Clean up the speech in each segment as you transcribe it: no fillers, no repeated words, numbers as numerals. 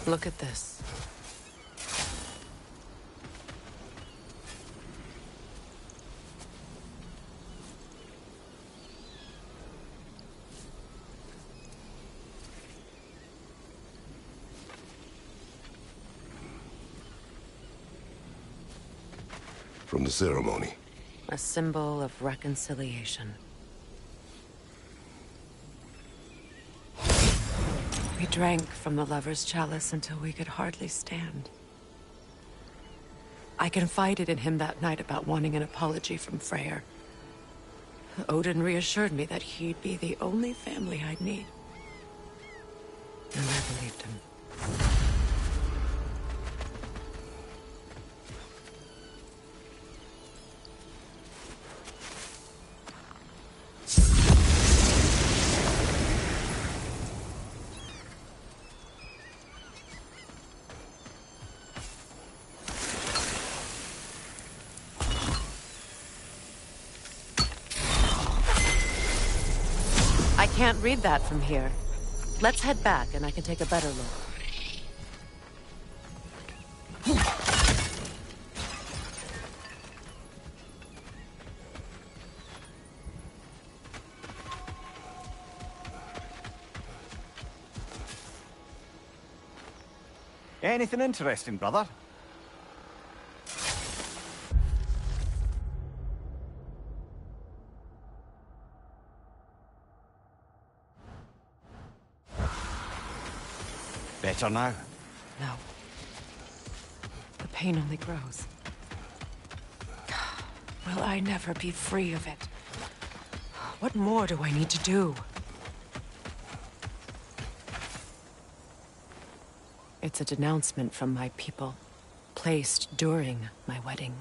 Look at this. From the ceremony. A symbol of reconciliation. We drank from the lover's chalice until we could hardly stand. I confided in him that night about wanting an apology from Freyr. Odin reassured me that he'd be the only family I'd need. And I believed him. I can't read that from here. Let's head back and I can take a better look. Anything interesting, brother? Better now? No. The pain only grows. Will I never be free of it? What more do I need to do? It's a denouncement from my people, placed during my wedding.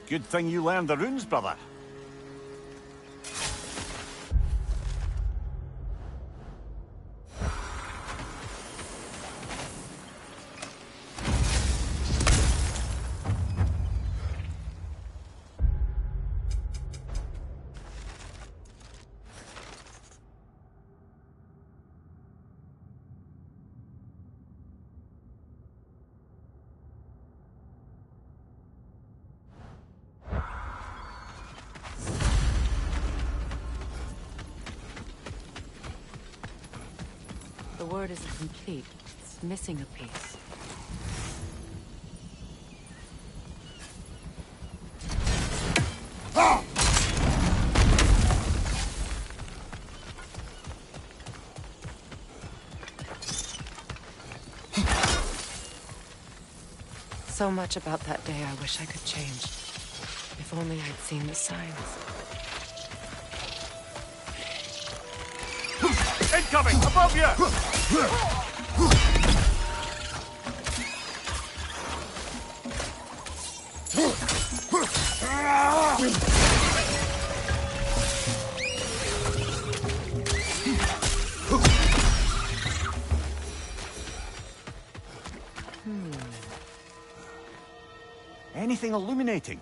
Good thing you learned the runes, brother. The word isn't complete. It's missing a piece. So much about that day I wish I could change. If only I'd seen the signs. Incoming! Above you! Anything illuminating?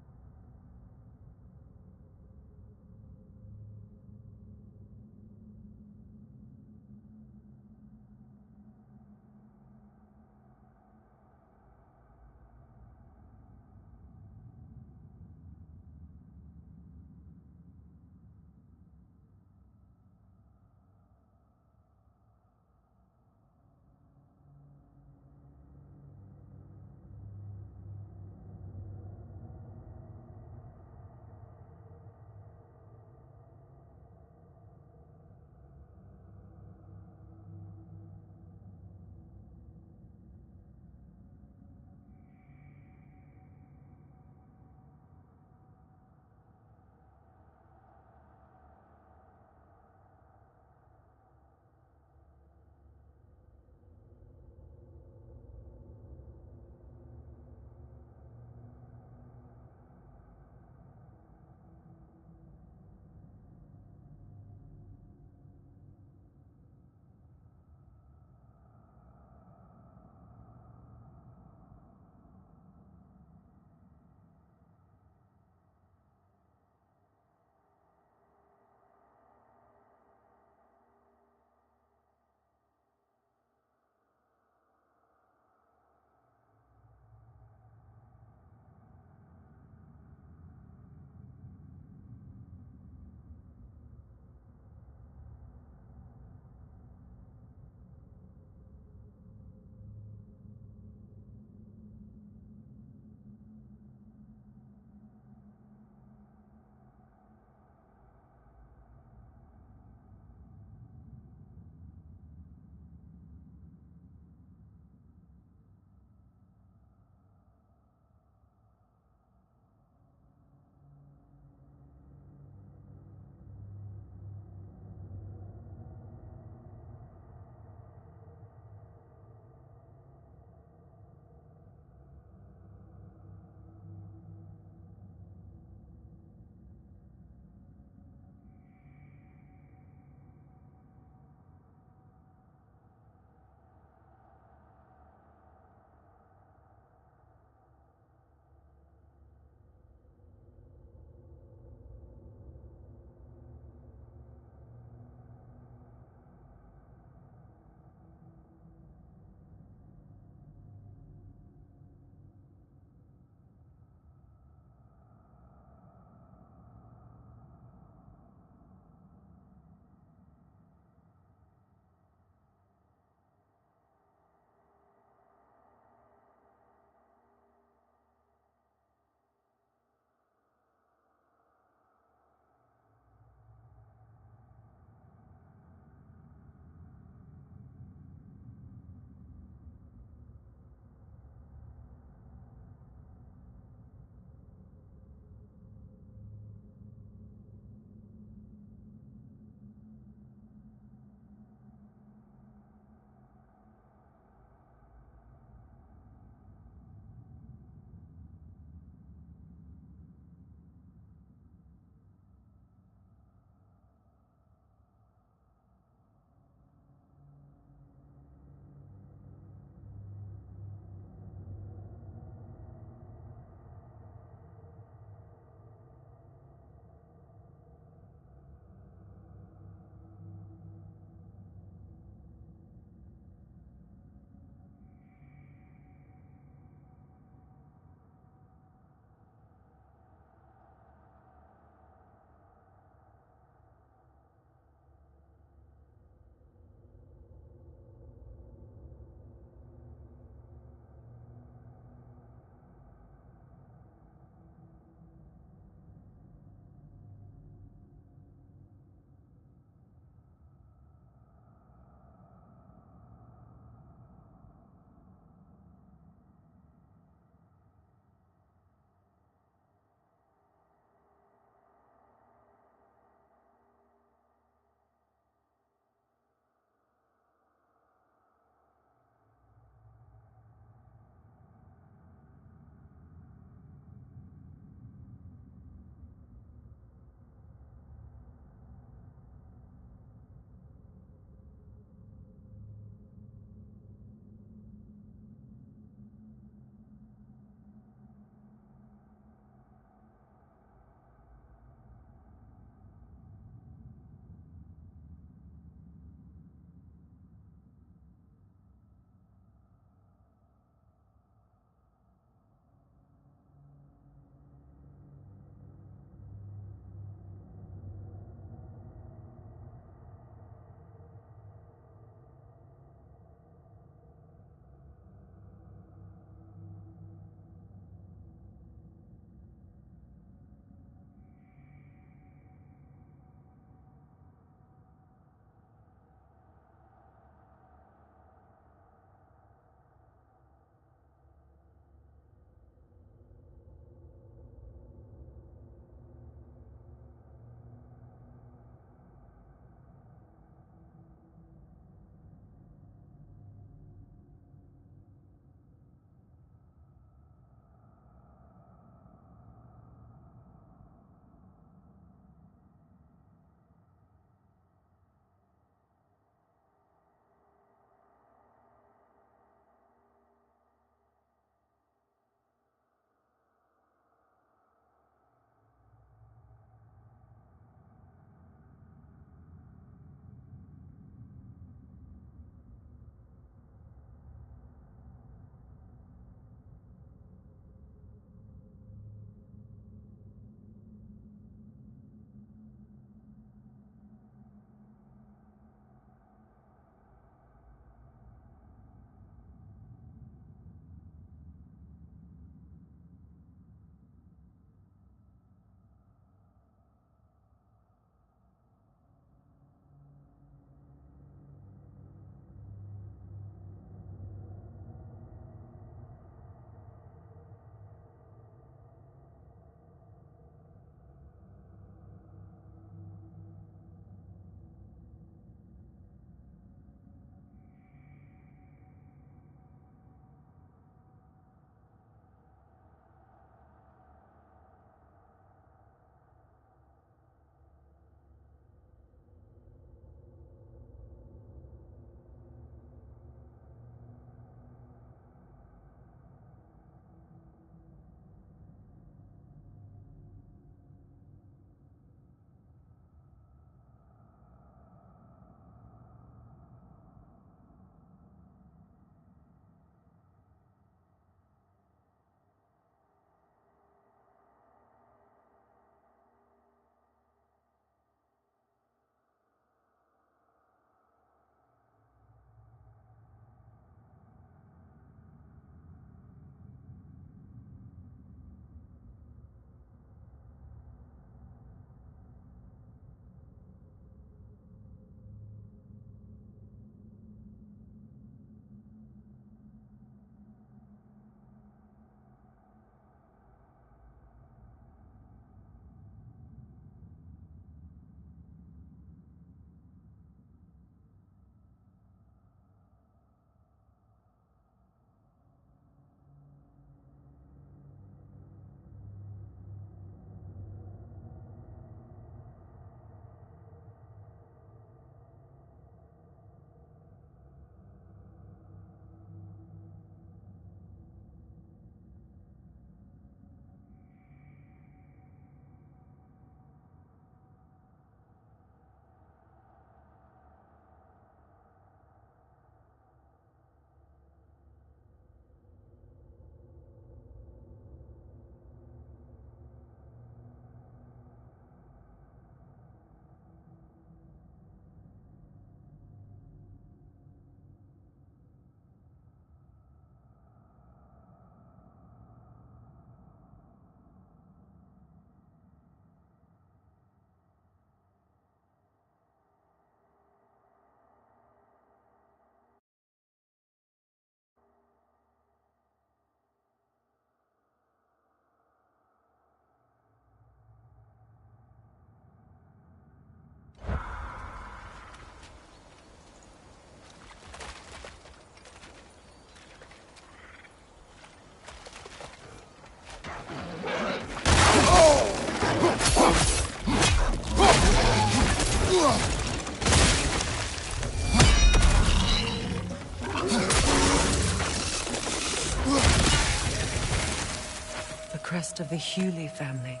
crest of the Hewley family.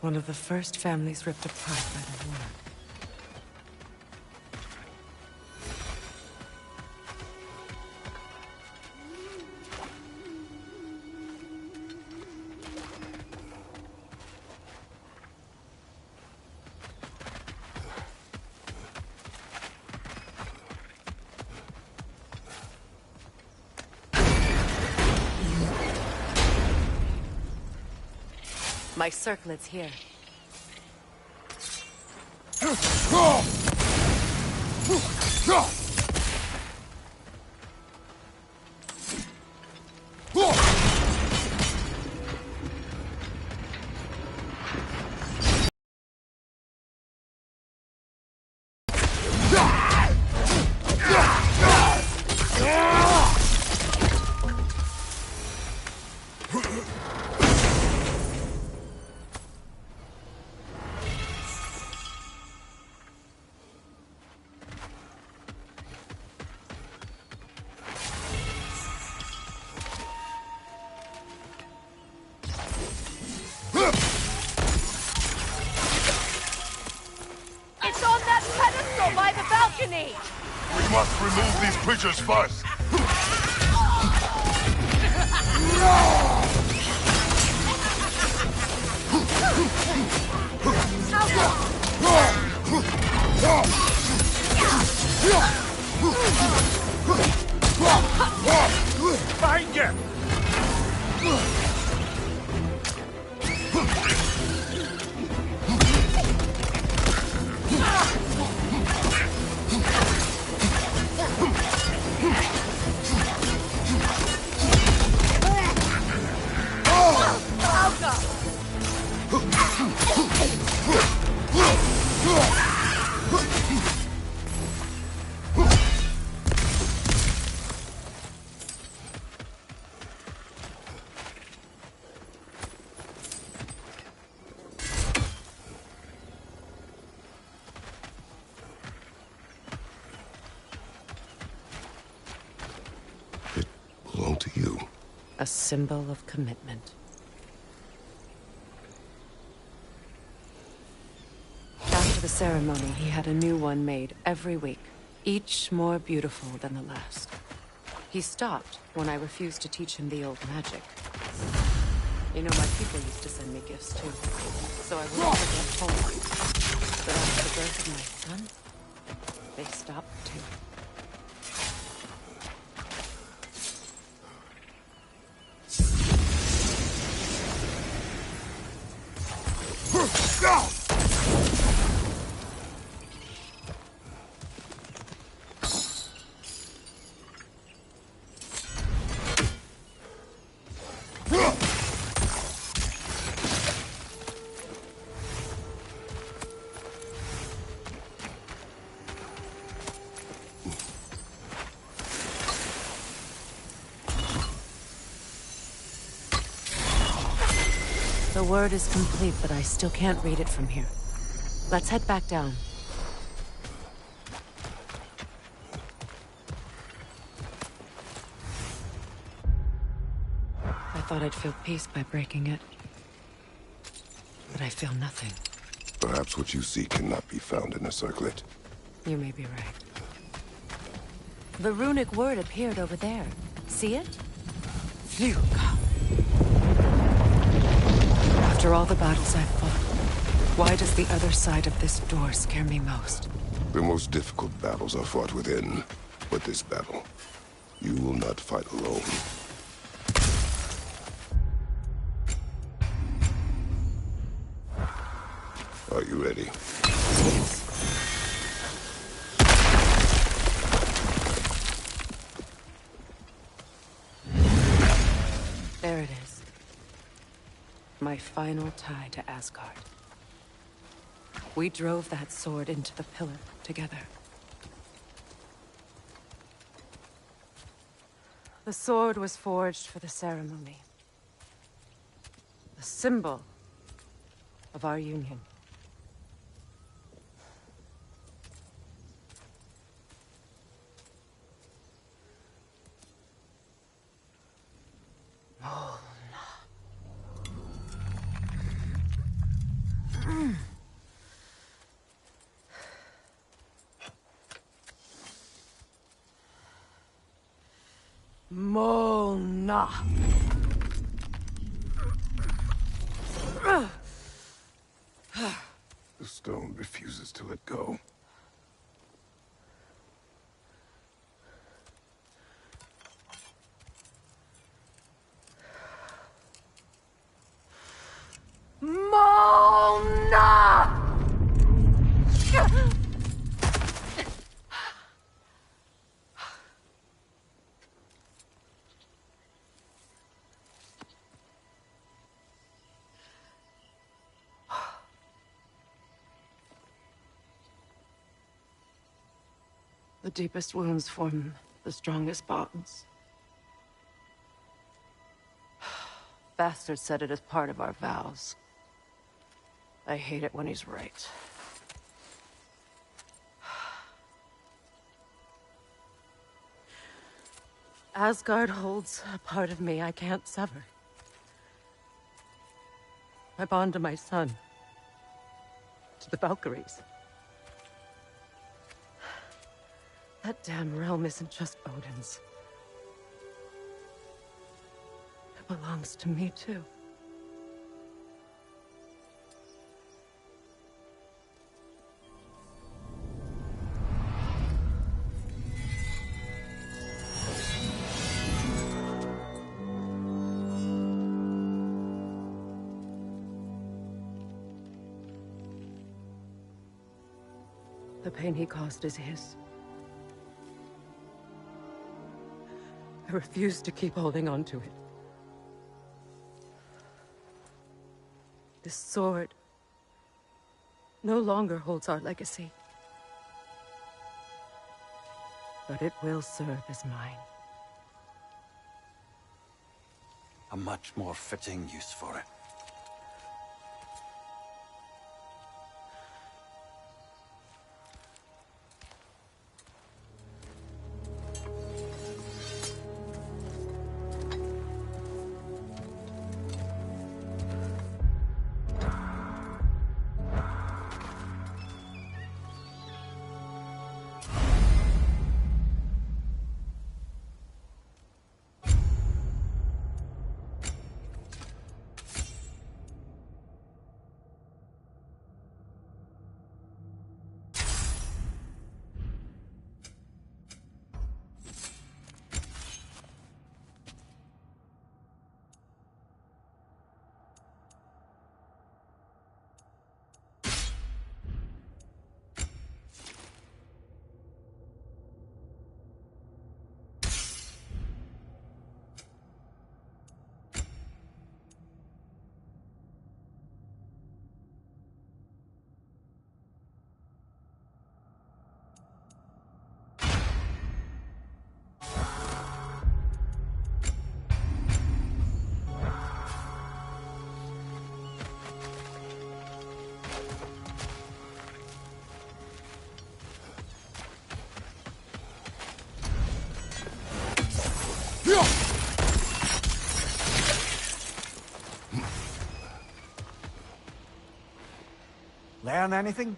One of the first families ripped apart by the war. My circlet's here. It's on that pedestal by the balcony! We must remove these creatures first. Behind you! It belonged to you. A symbol of commitment. After the ceremony, he had a new one made every week, each more beautiful than the last. He stopped when I refused to teach him the old magic. You know, my people used to send me gifts too, so I wouldn't forget home. But after the birth of my son, they stopped too. The word is complete, but I still can't read it from here. Let's head back down. I thought I'd feel peace by breaking it. But I feel nothing. Perhaps what you seek cannot be found in a circlet. You may be right. The runic word appeared over there. See it? Fluka. After all the battles I've fought, why does the other side of this door scare me most? The most difficult battles are fought within. But this battle, you will not fight alone. Are you ready? Yes. There it is. My final tie to Asgard. We drove that sword into the pillar together. The sword was forged for the ceremony. A symbol of our union. Mona. The stone refuses to let go. Mona! The deepest wounds form the strongest bonds. Bastard said it as part of our vows. I hate it when he's right. Asgard holds a part of me I can't sever. I bond to my son. To the Valkyries. That damn realm isn't just Odin's. It belongs to me, too. The pain he caused is his. I refuse to keep holding on to it. This sword no longer holds our legacy. But it will serve as mine. A much more fitting use for it. Learn anything?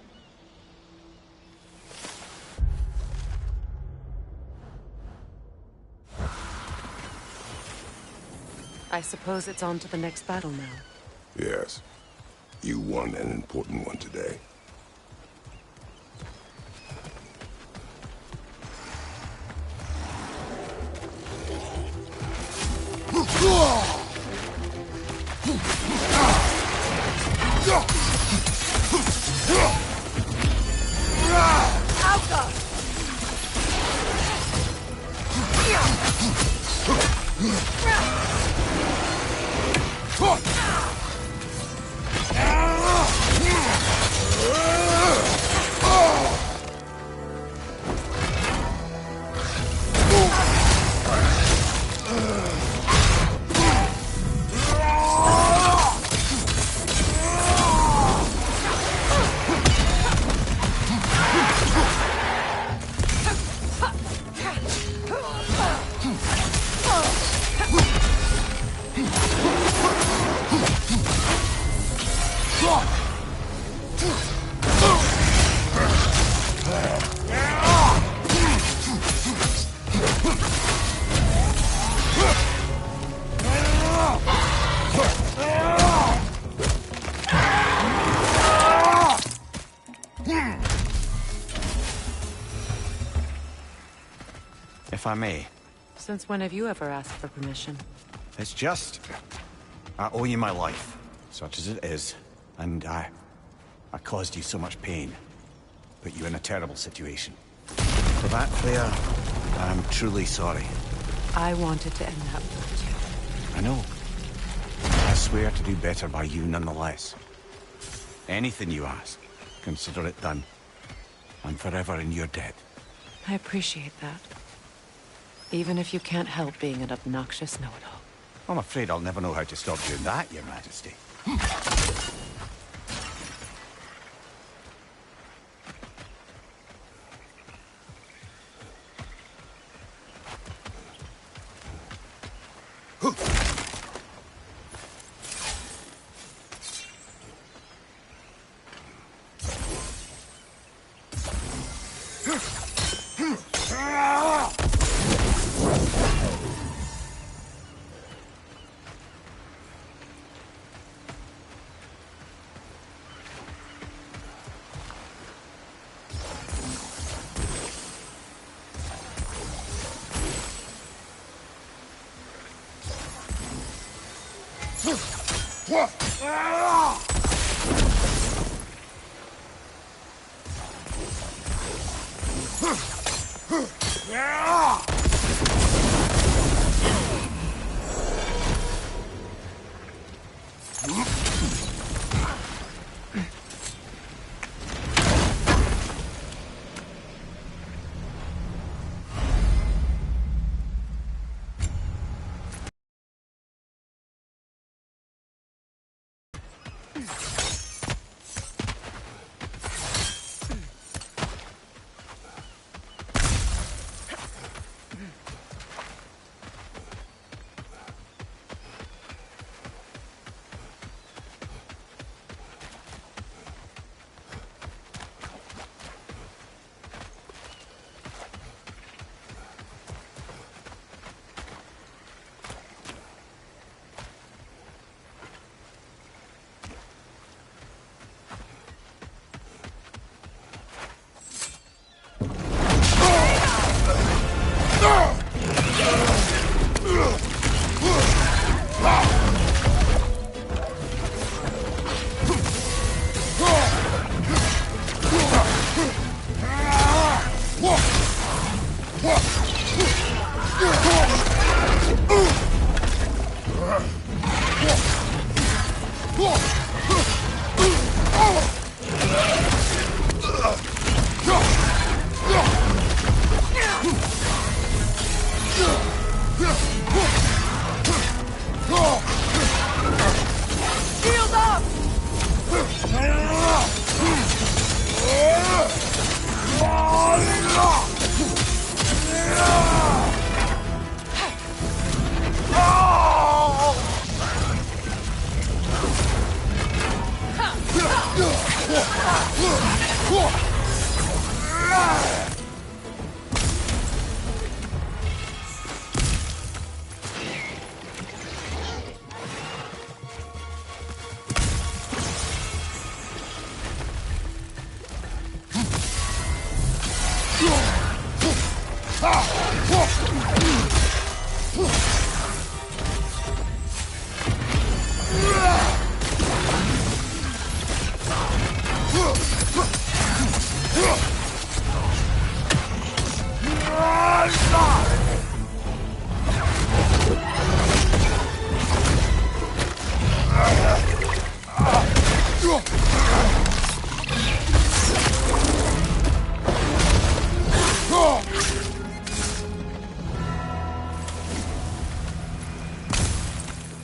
I suppose it's on to the next battle now. Yes. You won an important one today. if I may. Since when have you ever asked for permission? It's just... I owe you my life, such as it is. And I caused you so much pain. Put you in a terrible situation. For that, Claire, I'm truly sorry. I wanted to end that war too. I know. I swear to do better by you nonetheless. Anything you ask, consider it done. I'm forever in your debt. I appreciate that. Even if you can't help being an obnoxious know-it-all. I'm afraid I'll never know how to stop doing that, Your Majesty.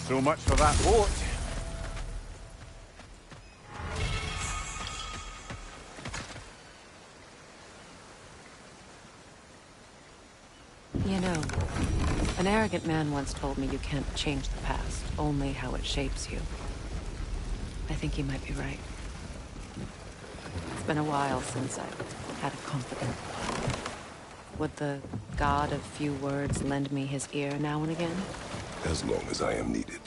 So much for that boat. You know, an arrogant man once told me you can't change the past, only how it shapes you. I think he might be right. It's been a while since I've had a confidant. Would the god of few words lend me his ear now and again? As long as I am needed.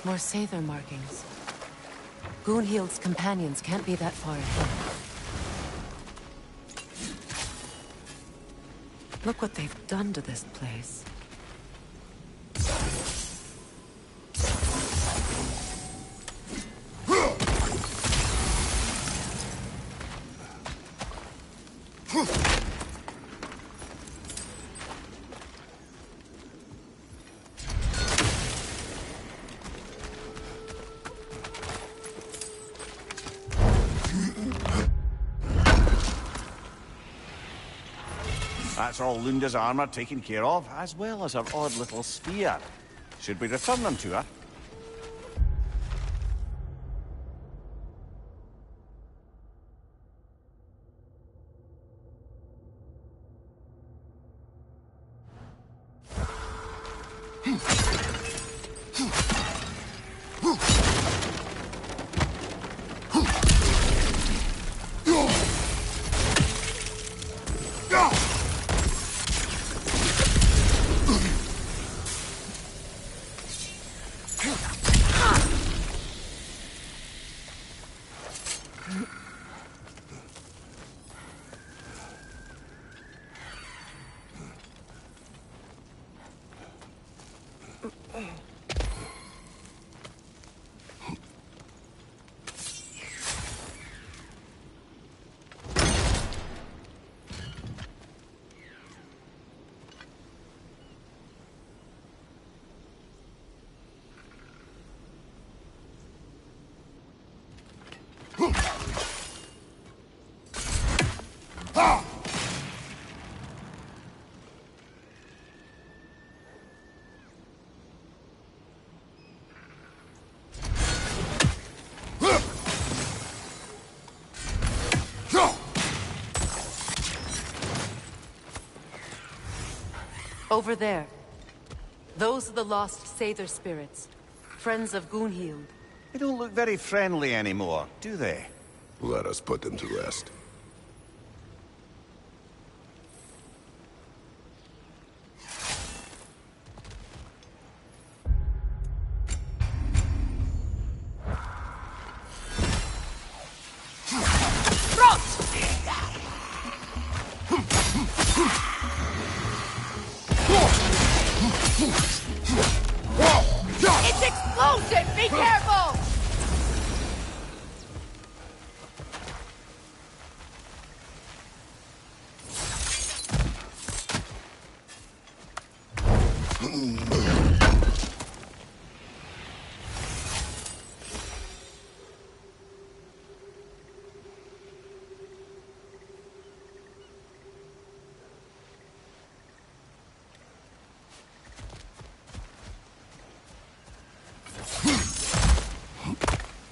More Sather markings. Gunhild's companions can't be that far ahead. Look what they've done to this place. That's all Lunda's armor taken care of, as well as her odd little spear. Should we return them to her? Over there. Those are the lost Sather spirits. Friends of Gunhild. They don't look very friendly anymore, do they? Let us put them to rest. It's explosive! Be careful!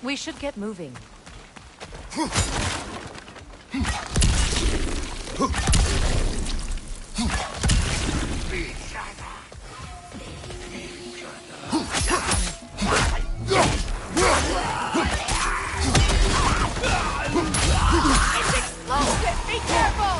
We should get moving. It's explosive! Be careful!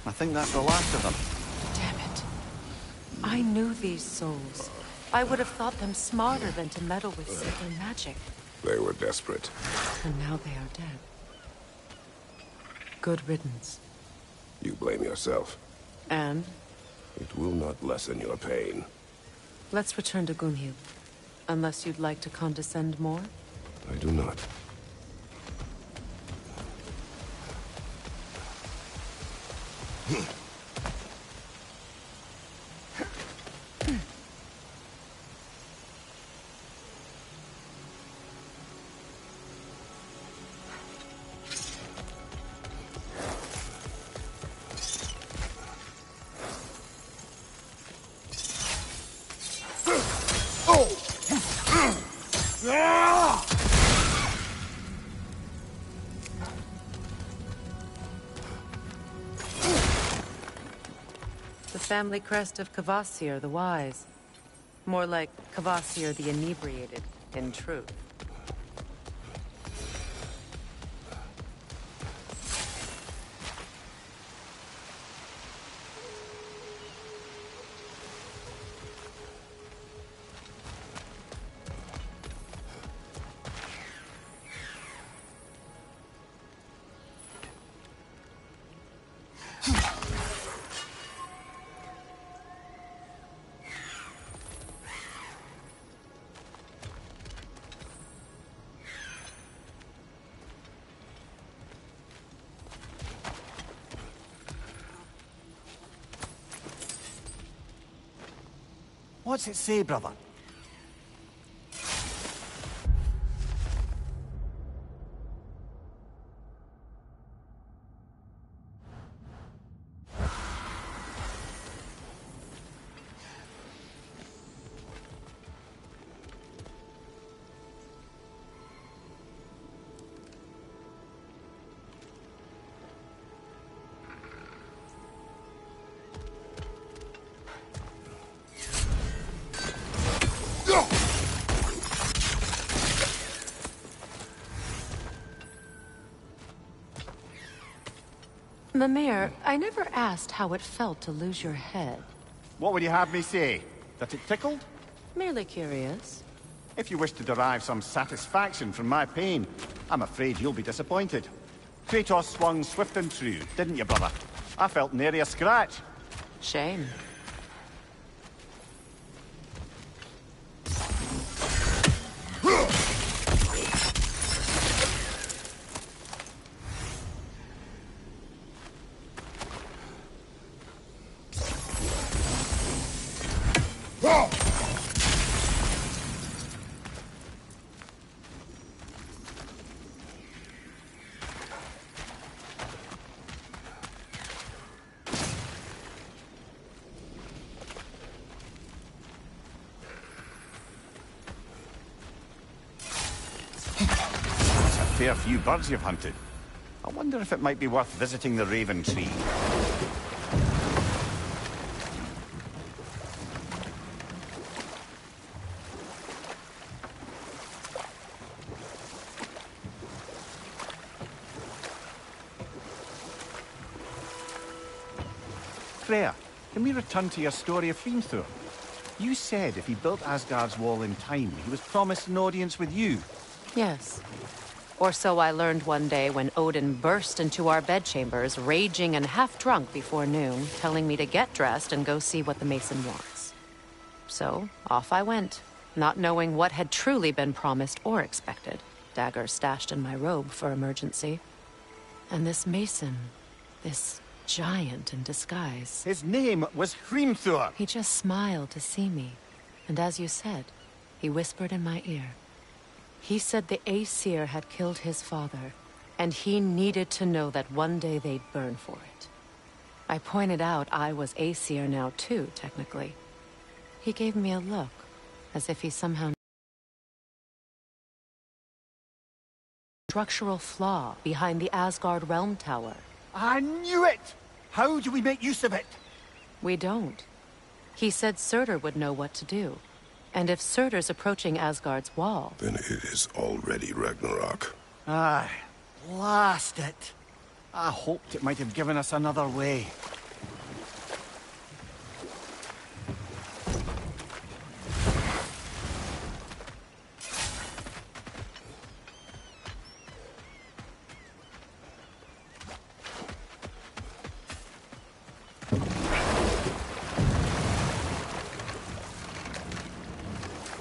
I think that's the last of them. Damn it. I knew these souls. I would have thought them smarter than to meddle with Sather magic. They were desperate. And now they are dead. Good riddance. You blame yourself. And? It will not lessen your pain. Let's return to Gunhild. Unless you'd like to condescend more? I do not. The family crest of Kvasir the Wise. More like Kvasir the Inebriated, in truth. What's it say, brother? Mimir, I never asked how it felt to lose your head. What would you have me say? That it tickled? Merely curious. If you wish to derive some satisfaction from my pain, I'm afraid you'll be disappointed. Kratos swung swift and true, didn't you, brother? I felt nary a scratch. Shame. Fair few birds you've hunted. I wonder if it might be worth visiting the Raven Tree. Freya, can we return to your story of Hrimthur? You said if he built Asgard's wall in time, he was promised an audience with you. Yes. Or so I learned one day when Odin burst into our bedchambers, raging and half-drunk before noon, telling me to get dressed and go see what the Mason wants. So, off I went, not knowing what had truly been promised or expected. Dagger stashed in my robe for emergency. And this Mason, this giant in disguise. His name was Hrimthur. He just smiled to see me. And as you said, he whispered in my ear. He said the Aesir had killed his father, and he needed to know that one day they'd burn for it. I pointed out I was Aesir now too, technically. He gave me a look, as if he somehow... structural flaw behind the Asgard Realm Tower. I knew it! How do we make use of it? We don't. He said Surtur would know what to do. And if Surtur's approaching Asgard's wall... Then it is already Ragnarok. Aye, blast it. I hoped it might have given us another way.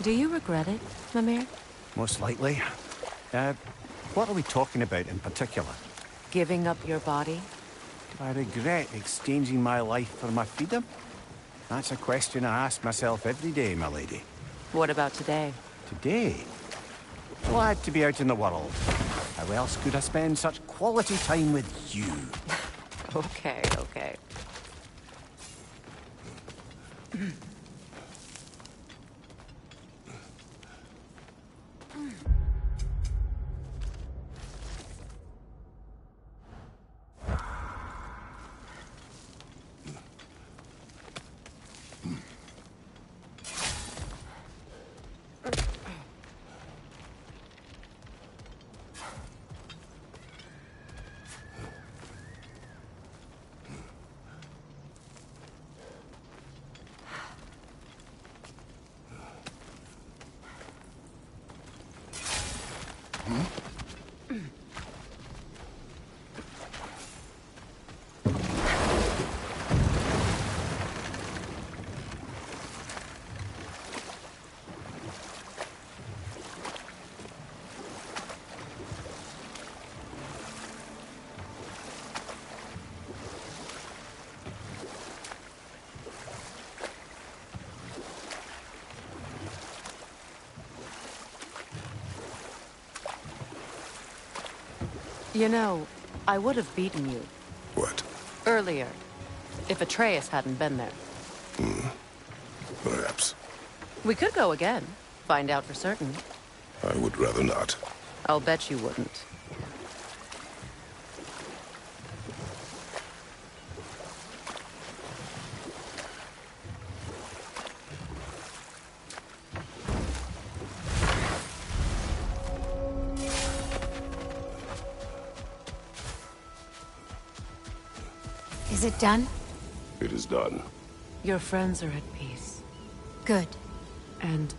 Do you regret it, Mimir? Most likely. What are we talking about in particular? Giving up your body? Do I regret exchanging my life for my freedom? That's a question I ask myself every day, my lady. What about today? Today? Glad to be out in the world. How else could I spend such quality time with you? Okay, okay. You know, I would have beaten you What? earlier, if Atreus hadn't been there. Perhaps. We could go again, find out for certain. I would rather not. I'll bet you wouldn't. Is it done? It is done. Your friends are at peace. Good. And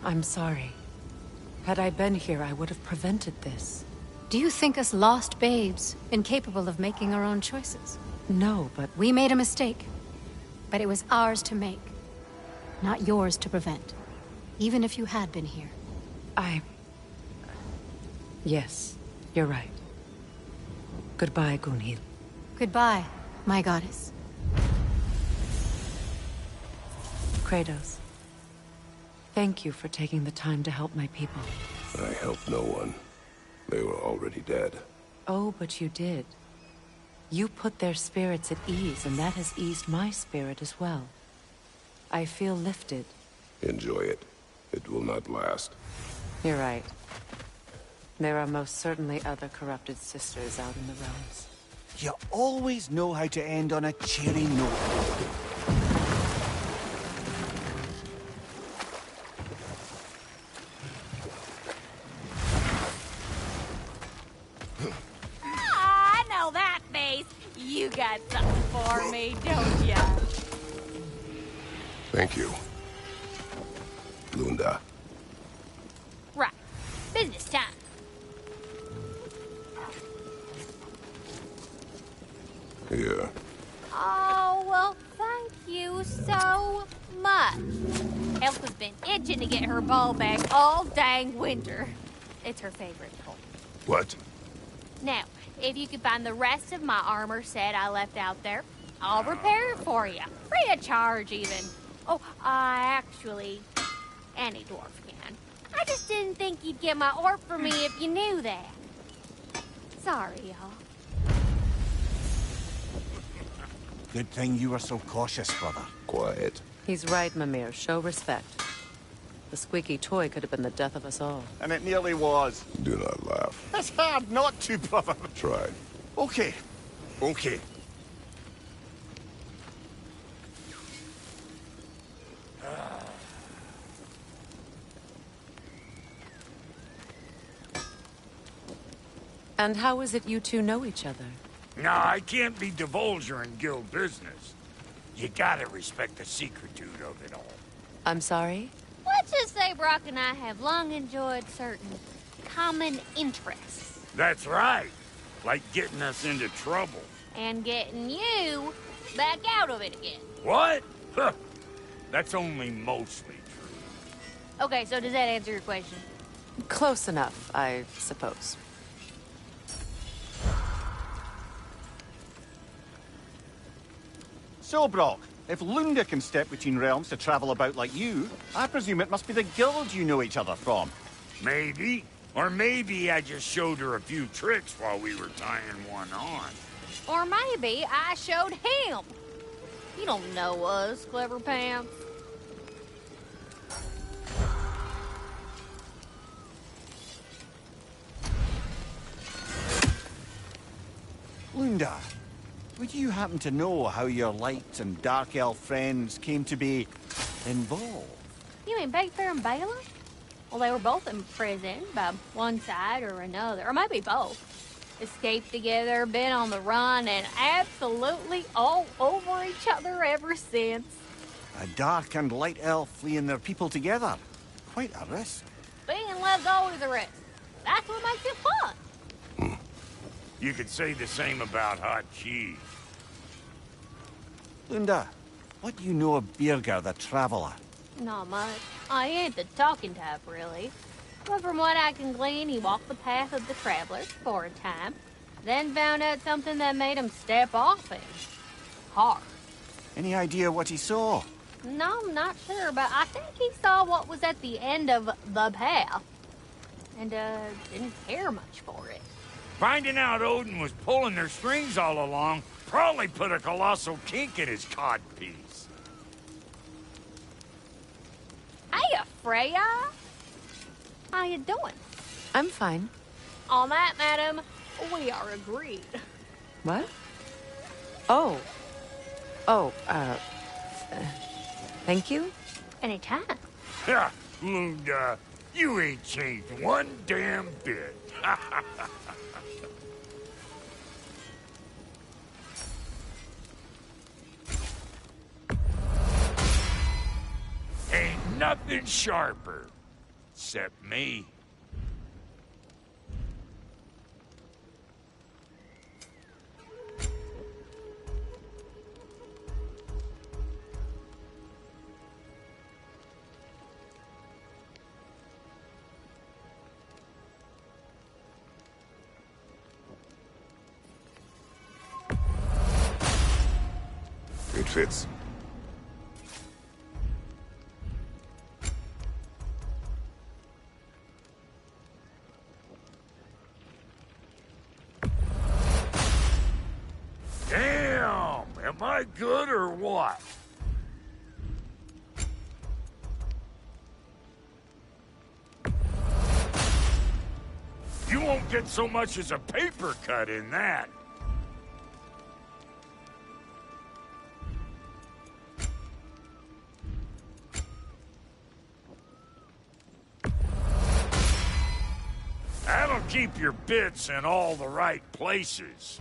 I'm sorry. Had I been here, I would have prevented this. Do you think us lost babes, incapable of making our own choices? No, but We made a mistake. But it was ours to make. Not yours to prevent. Even if you had been here. Yes, you're right. Goodbye, Gunhild. Goodbye, my goddess. Kratos. Thank you for taking the time to help my people. I helped no one. They were already dead. Oh, but you did. You put their spirits at ease, and that has eased my spirit as well. I feel lifted. Enjoy it. It will not last. You're right. There are most certainly other corrupted sisters out in the realms. You always know how to end on a cheery note. I know that face. You got something for me, don't ya? Thank you. Lunda. Right. Business time. Here. Oh, well, thank you so much. Elsa's been itching to get her ball back all dang winter. It's her favorite toy. What? Now, if you could find the rest of my armor set I left out there, I'll repair it for you. Free of charge, even. Oh, actually, any dwarf can. I just didn't think you'd get my orc for me if you knew that. Sorry, y'all. Good thing you were so cautious, brother. Quiet. He's right, Mimir. Show respect. The squeaky toy could have been the death of us all. And it nearly was. Do not laugh. It's hard not to, brother. Try. Okay. Okay. And how is it you two know each other? No, I can't be divulger in guild business. You gotta respect the secretude of it all. I'm sorry? Let's just say Brock and I have long enjoyed certain common interests. That's right. Like getting us into trouble. And getting you back out of it again. What? Huh. That's only mostly true. Okay, so does that answer your question? Close enough, I suppose. So, Brock, if Lunda can step between realms to travel about like you, I presume it must be the guild you know each other from. Maybe. Or maybe I just showed her a few tricks while we were tying one on. Or maybe I showed him. You don't know us, Clever Pants. Lunda, would you happen to know how your light and dark elf friends came to be involved? You mean Big Bear and Baylor? Well, they were both imprisoned by one side or another, or maybe both. Escaped together, been on the run, and absolutely all over each other ever since. A dark and light elf fleeing their people together. Quite a risk. Being let go is a risk. That's what makes it fun. You could say the same about hot cheese. Lunda, what do you know of Birger the Traveler? Not much. I ain't the talking type, really. But from what I can glean, he walked the path of the travelers for a time, then found out something that made him step off it. Hard. Any idea what he saw? No, I'm not sure, but I think he saw what was at the end of the path. And, didn't care much for it. Finding out Odin was pulling their strings all along probably put a colossal kink in his codpiece. Hey, Freya! How you doing? I'm fine. On that, madam, we are agreed. What? Oh. Oh, thank you? Anytime. Ha! Lunda, you ain't changed one damn bit. Ain't nothing sharper. Except me. It fits. Damn! Am I good or what? You won't get so much as a paper cut in that. That'll keep your bits in all the right places.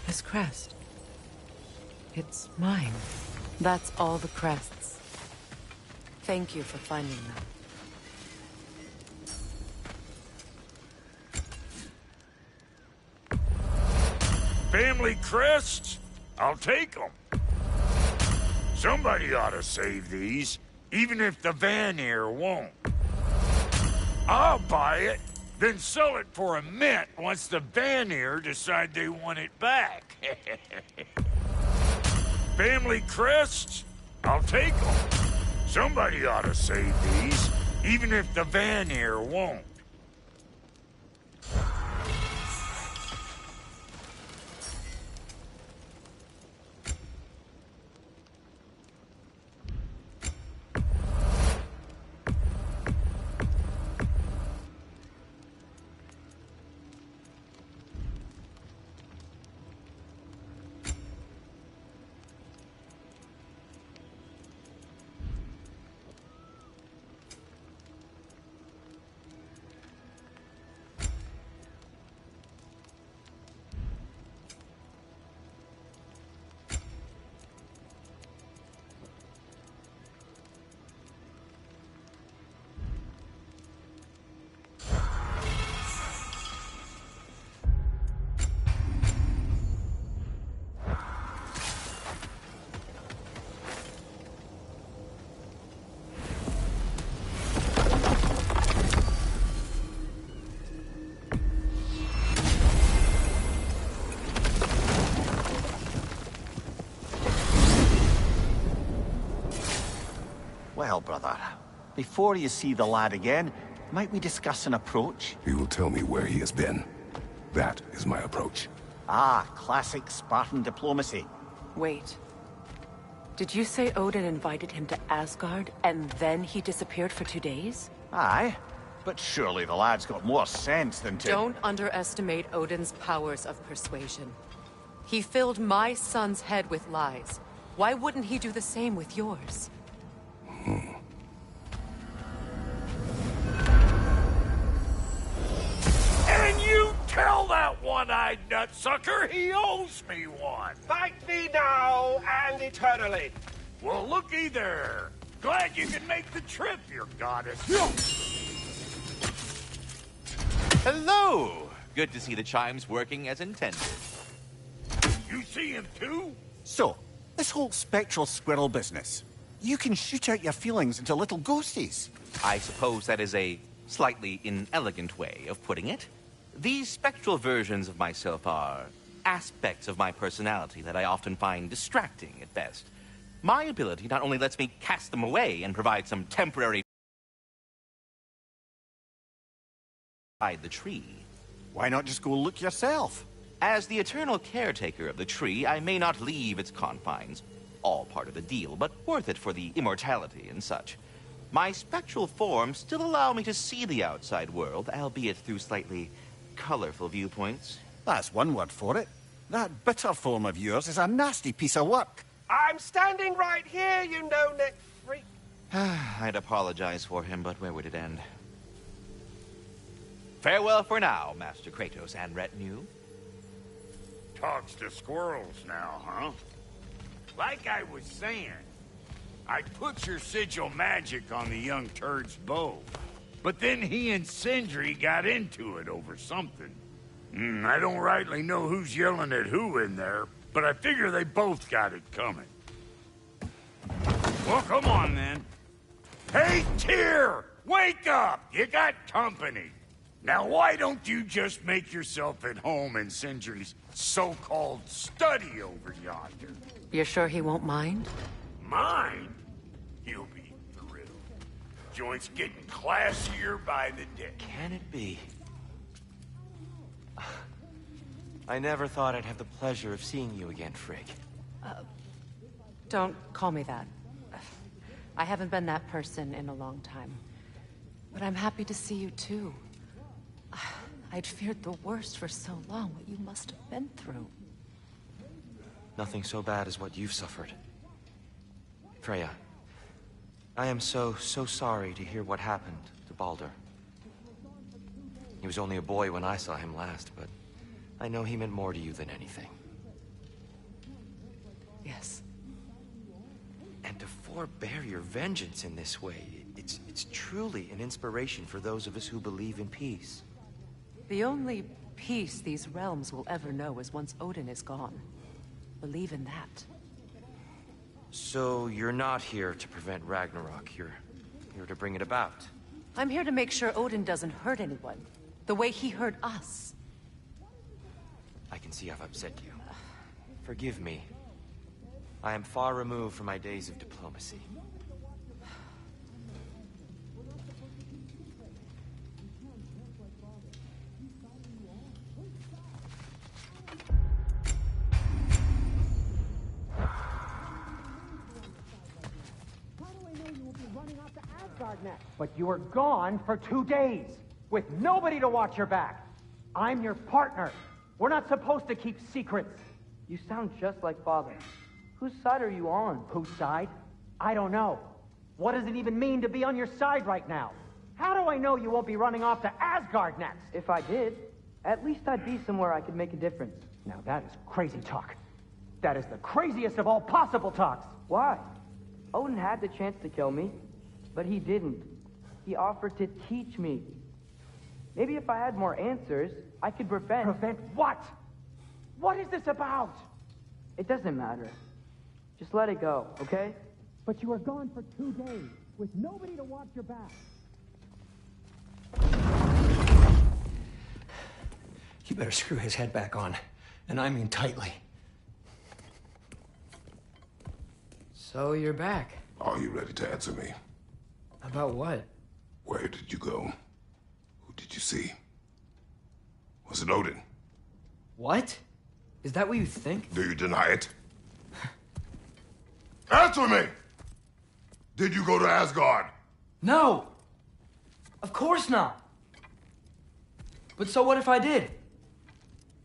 This crest. It's mine. That's all the crests. Thank you for finding them. Family crests? I'll take them. Somebody ought to save these, even if the Vanir won't. I'll buy it, then sell it for a mint once the Vanir decide they want it back. Family crests? I'll take them. Somebody ought to save these, even if the Vanir won't. Well, brother, before you see the lad again, might we discuss an approach? He will tell me where he has been. That is my approach. Ah, classic Spartan diplomacy. Wait. Did you say Odin invited him to Asgard, and then he disappeared for 2 days? Aye, but surely the lad's got more sense than to... Don't underestimate Odin's powers of persuasion. He filled my son's head with lies. Why wouldn't he do the same with yours? And you tell that one-eyed nutsucker he owes me one. Fight me now and eternally. Well, looky there. Glad you can make the trip, your goddess. Hello! Good to see the chimes working as intended. You see him too? So, this whole spectral squirrel business. You can shoot out your feelings into little ghosties. I suppose that is a slightly inelegant way of putting it. These spectral versions of myself are aspects of my personality that I often find distracting at best. My ability not only lets me cast them away and provide some temporary hide the tree. Why not just go look yourself? As the eternal caretaker of the tree, I may not leave its confines. All part of the deal, but worth it for the immortality and such. My spectral forms still allow me to see the outside world, albeit through slightly colorful viewpoints. That's one word for it. That bitter form of yours is a nasty piece of work. I'm standing right here, you no-neck freak. I'd apologize for him, but where would it end? Farewell for now, Master Kratos and retinue. Talks to squirrels now, huh? Like I was saying, I put your sigil magic on the young turd's bow. But then he and Sindri got into it over something. I don't rightly know who's yelling at who in there, but I figure they both got it coming. Well, come on then. Hey, Tyr! Wake up! You got company. Now, why don't you just make yourself at home in Sindri's so-called study over yonder? You're sure he won't mind? Mine? He'll be thrilled. Joint's getting classier by the day. Can it be? I never thought I'd have the pleasure of seeing you again, Frigg. Don't call me that. I haven't been that person in a long time. But I'm happy to see you too. I'd feared the worst for so long, what you must have been through. Nothing so bad as what you've suffered. Freya, I am so sorry to hear what happened to Baldur. He was only a boy when I saw him last, but I know he meant more to you than anything. Yes. And to forbear your vengeance in this way, it's truly an inspiration for those of us who believe in peace. The only peace these realms will ever know is once Odin is gone. Believe in that. So you're not here to prevent Ragnarok, you're here to bring it about. I'm here to make sure Odin doesn't hurt anyone, the way he hurt us. I can see I've upset you. Forgive me. I am far removed from my days of diplomacy. But you were gone for 2 days, with nobody to watch your back. I'm your partner. We're not supposed to keep secrets. You sound just like Father. Whose side are you on? Whose side? I don't know. What does it even mean to be on your side right now? How do I know you won't be running off to Asgard next? If I did, at least I'd be somewhere I could make a difference. Now that is crazy talk. That is the craziest of all possible talks. Why? Odin had the chance to kill me, but he didn't. He offered to teach me. Maybe if I had more answers, I could prevent... Prevent what? What is this about? It doesn't matter. Just let it go, okay? But you were gone for 2 days, with nobody to watch your back. You better screw his head back on, and I mean tightly. So you're back. Are you ready to answer me? About what? Where did you go? Who did you see? Was it Odin? What? Is that what you think? Do you deny it? Answer me! Did you go to Asgard? No! Of course not! But so what if I did?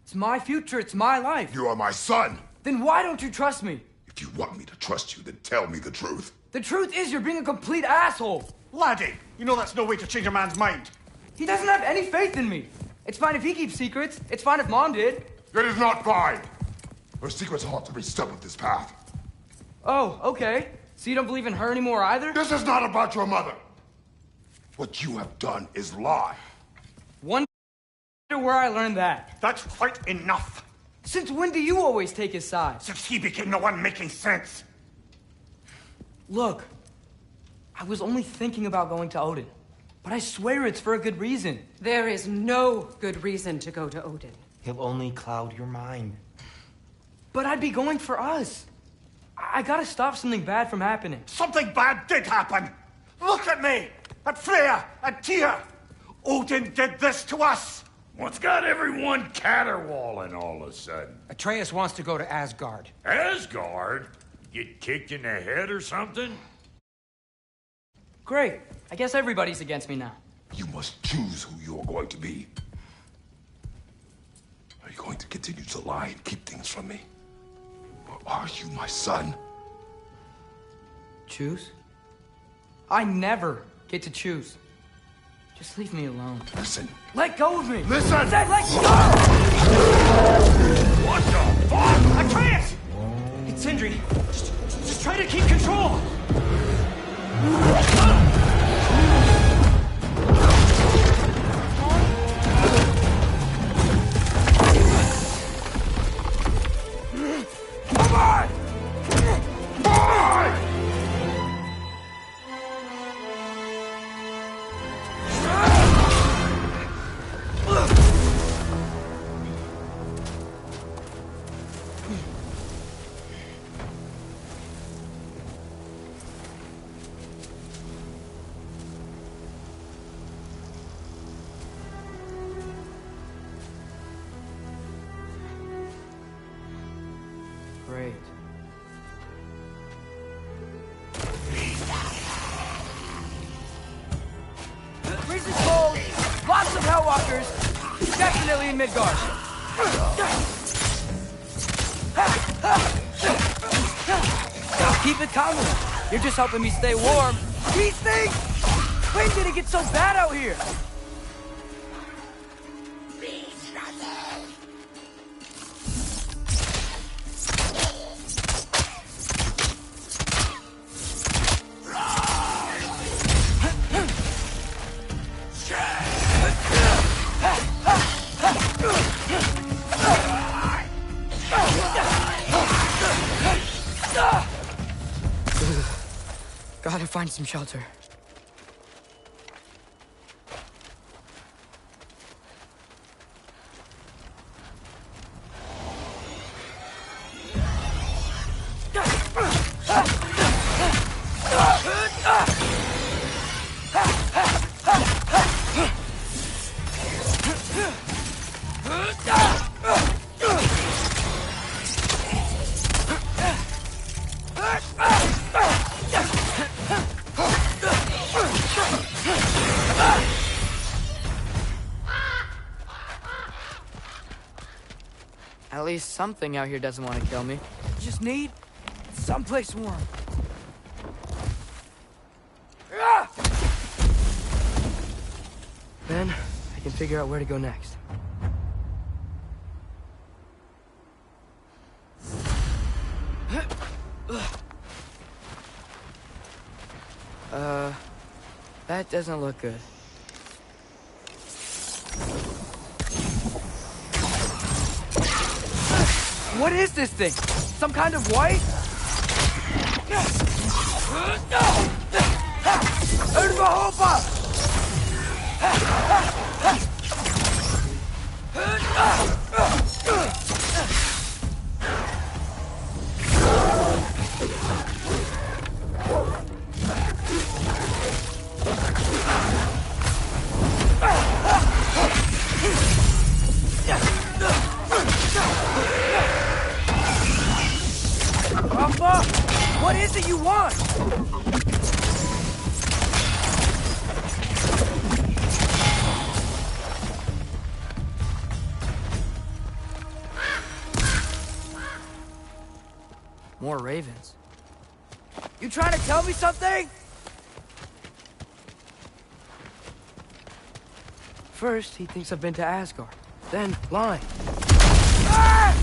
It's my future, it's my life. You are my son! Then why don't you trust me? If you want me to trust you, then tell me the truth. The truth is you're being a complete asshole! Laddie, you know that's no way to change a man's mind. He doesn't have any faith in me. It's fine if he keeps secrets. It's fine if Mom did. It is not fine! Her secrets haunt every step of this path. Oh, okay. So you don't believe in her anymore either? This is not about your mother. What you have done is lie. Wonder where I learned that. That's quite enough. Since when do you always take his side? Since he became the one making sense. Look, I was only thinking about going to Odin, but I swear it's for a good reason. There is no good reason to go to Odin. He'll only cloud your mind. But I'd be going for us. I gotta stop something bad from happening. Something bad did happen. Look at me, at Freya, at Tyr. Odin did this to us. What's got everyone caterwauling all of a sudden? Atreus wants to go to Asgard. Asgard? Get kicked in the head or something? Great. I guess everybody's against me now. You must choose who you're going to be. Are you going to continue to lie and keep things from me? Or are you my son? Choose? I never get to choose. Just leave me alone. Listen. Let go of me! Listen! I said let go! What the fuck? Atreus! It's Sindri. Just try to keep control! Come on! Boy! Great. Breeze is cold, lots of Hellwalkers, definitely in Midgard. Keep it coming. You're just helping me stay warm. These things! When did it get so bad out here? Gotta find some shelter. At least something out here doesn't want to kill me. Just need someplace warm. Then I can figure out where to go next. That doesn't look good. What is this thing? Some kind of white? What is it you want? More ravens. You trying to tell me something? First, he thinks I've been to Asgard. Then, lying. Ah!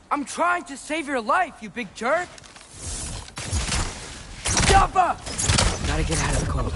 I'm trying to save your life, you big jerk! Jump up! Gotta get out of the cold.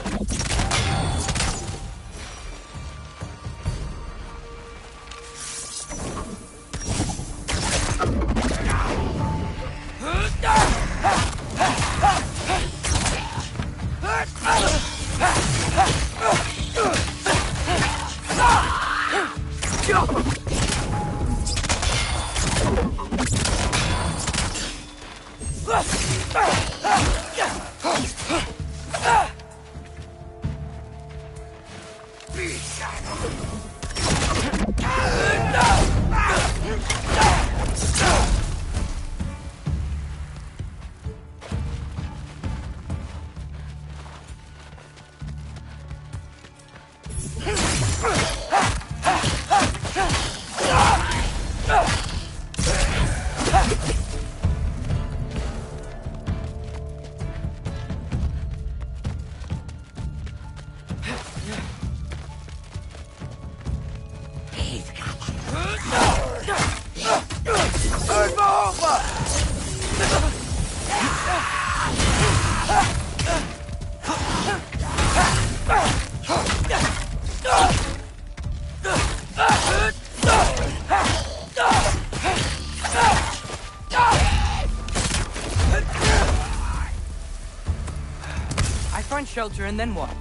Find shelter, and then what?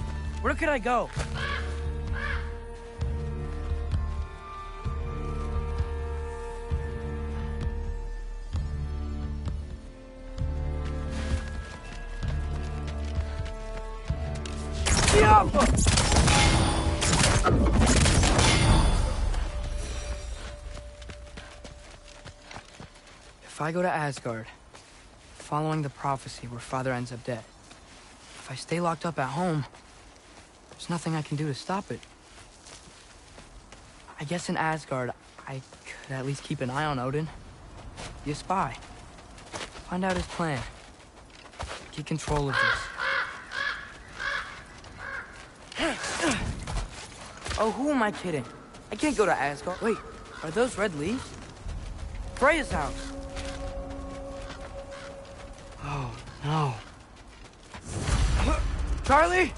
Where could I go? If I go to Asgard, following the prophecy where Father ends up dead, if I stay locked up at home, there's nothing I can do to stop it. I guess in Asgard, I could at least keep an eye on Odin. Be a spy. Find out his plan. Get control of this. Oh, who am I kidding? I can't go to Asgard. Wait, are those red leaves? Freya's house. Oh, no. Charlie?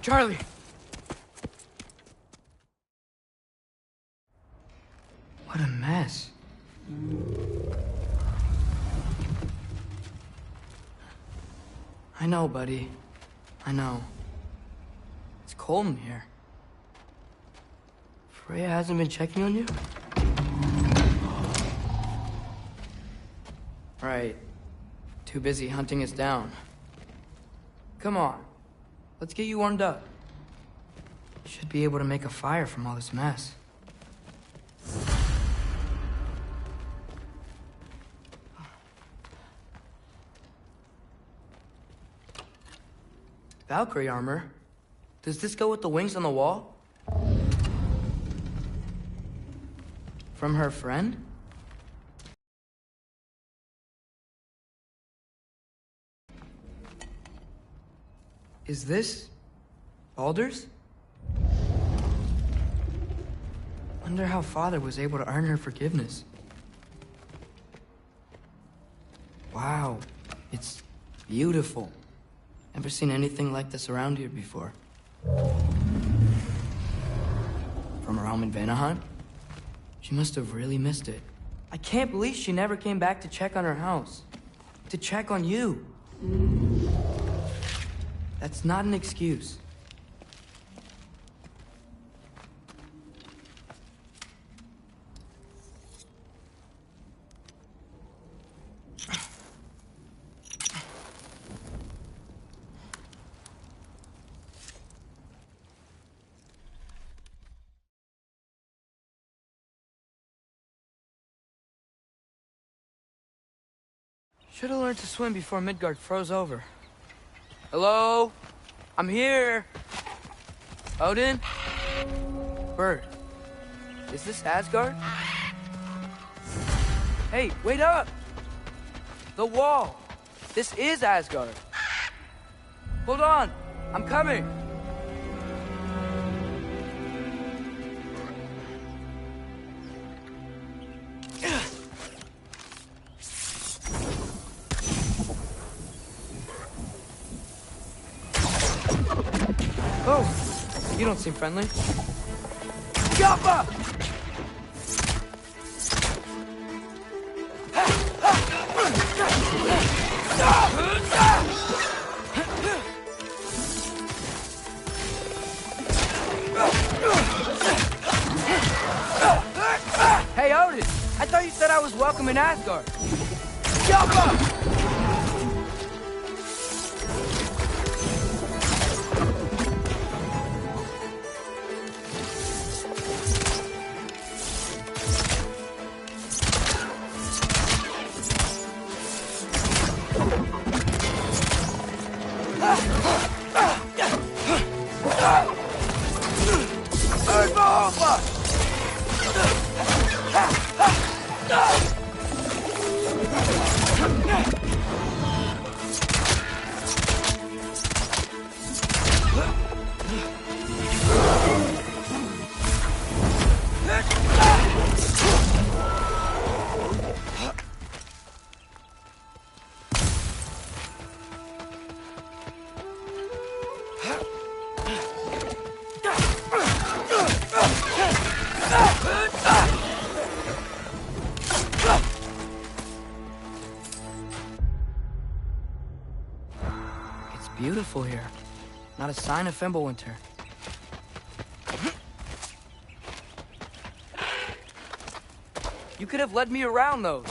Charlie! What a mess. I know, buddy. I know. It's cold in here. Freya hasn't been checking on you? Right. Too busy hunting us down. Come on. Let's get you warmed up. Should be able to make a fire from all this mess. Valkyrie armor? Does this go with the wings on the wall? From her friend? Is this Baldur's? Wonder how Father was able to earn her forgiveness. Wow, it's beautiful. Never seen anything like this around here before. From her home in Vanaheim? She must have really missed it. I can't believe she never came back to check on her house. To check on you. That's not an excuse. Should have learned to swim before Midgard froze over. Hello? I'm here. Odin? Bird. Is this Asgard? Hey, wait up! The wall. This is Asgard. Hold on. I'm coming. Oh, you don't seem friendly. Yappa! Hey, Odin! I thought you said I was welcome in Asgard. Yappa! Beautiful here. Not a sign of Fimbulwinter. You could have led me around those.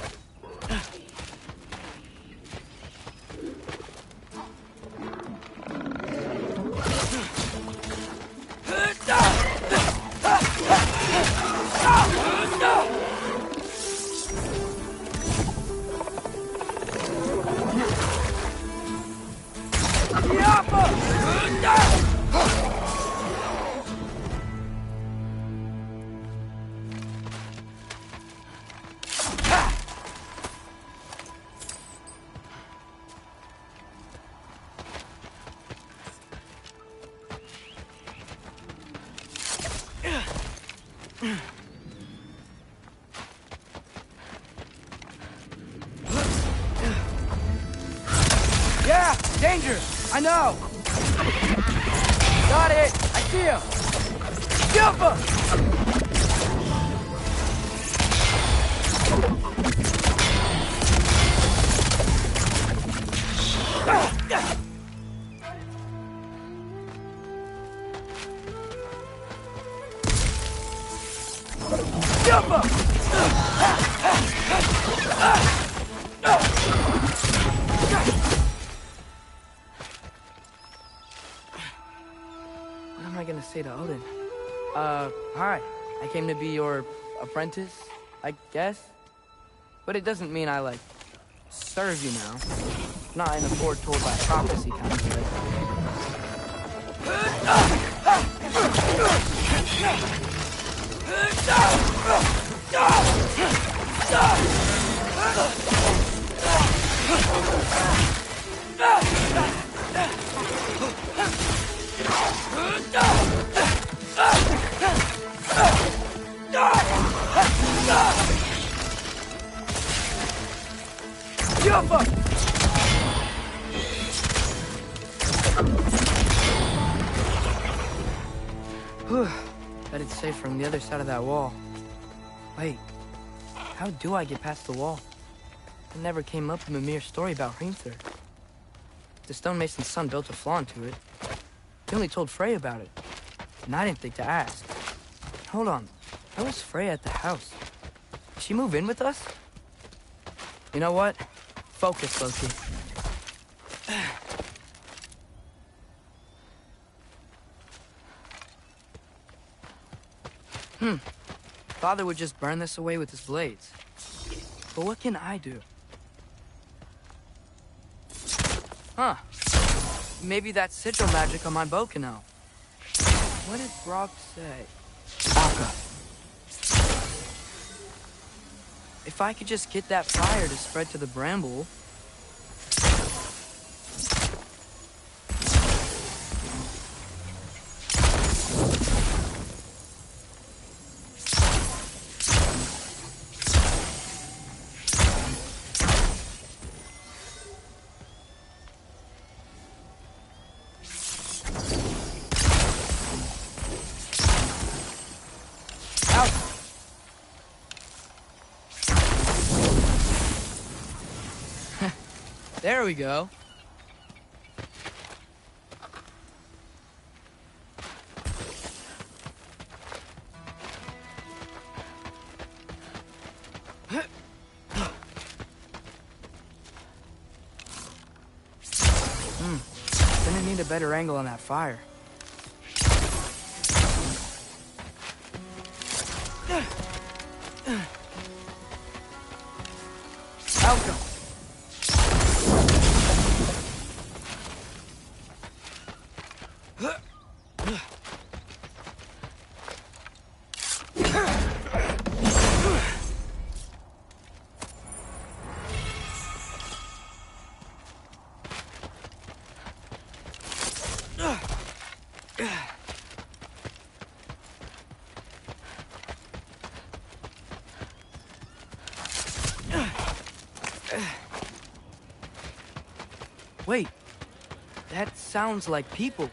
Yeah, danger! I know! Got it! I see him! Jump him! Jump him! What am I gonna say to Odin? Hi. I came to be your apprentice, I guess? But it doesn't mean I, like, serve you now. Not in a foretold by prophecy kind of way. Jump up! Bet it's safe from the other side of that wall. Wait, how do I get past the wall? It never came up in Mimir's story about Hrimthur. The stonemason's son built a flaw into it. He only told Frey about it, and I didn't think to ask. Hold on, how was Frey at the house? Did she move in with us? You know what? Focus, Loki. Father would just burn this away with his blades. But what can I do? Huh. Maybe that sigil magic on my bow can help. What did Brock say? Alka. If I could just get that fire to spread to the bramble... There we go. Gonna need a better angle on that fire. Outcome. Wait, that sounds like people.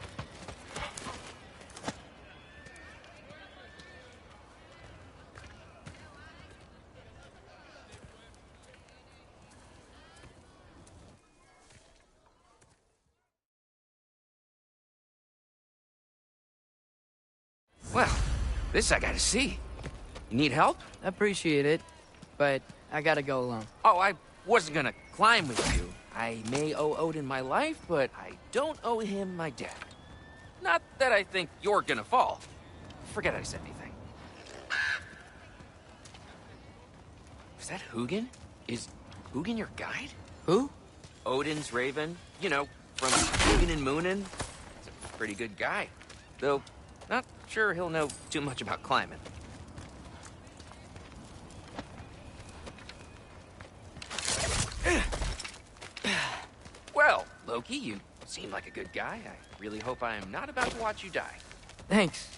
Well, this I gotta see. You need help? Appreciate it, but I gotta go alone. Oh, I wasn't gonna climb with you. I may owe Odin my life, but I don't owe him my dad. Not that I think you're gonna fall. Forget I said anything. Is that Hugin? Is Hugin your guide? Who? Odin's raven. You know, from Hugin and Moonin. He's a pretty good guy. Though, not sure he'll know too much about climbing. Well, Loki, you seem like a good guy. I really hope I am not about to watch you die. Thanks.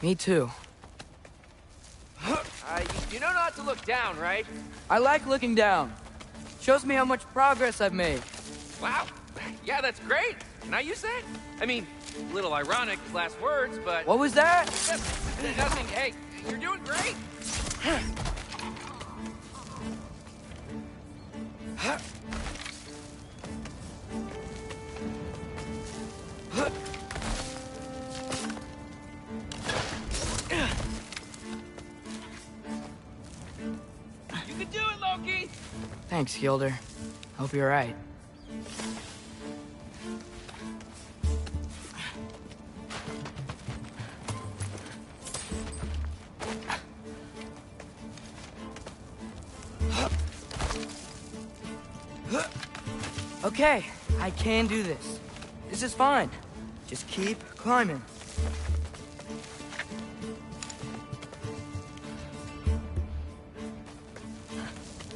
Me too. You know not to look down, right? I like looking down. Shows me how much progress I've made. Wow. Yeah, that's great. Can I use that? I mean, a little ironic, his last words, but... What was that? Nothing. Hey, you're doing great. You can do it, Loki! Thanks, Gilder. Hope you're right. Okay, I can do this. This is fine. Just keep climbing.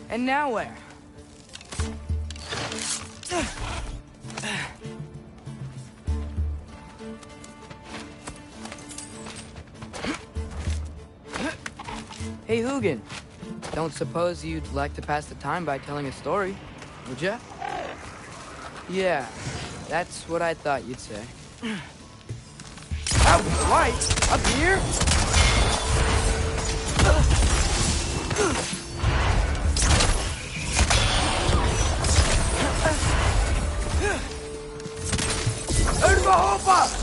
And now where? Hey, Hugin. Don't suppose you'd like to pass the time by telling a story, would ya? Yeah, that's what I thought you'd say. Out the light! Up here? Overhopa!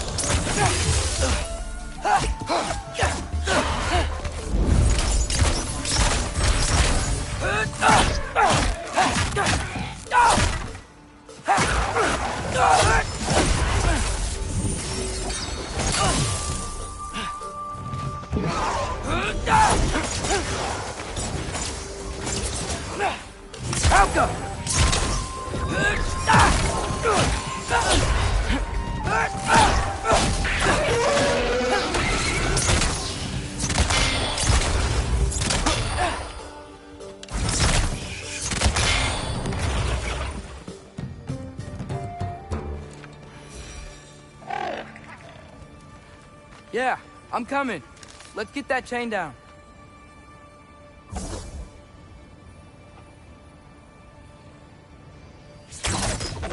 Yeah, I'm coming. Let's get that chain down.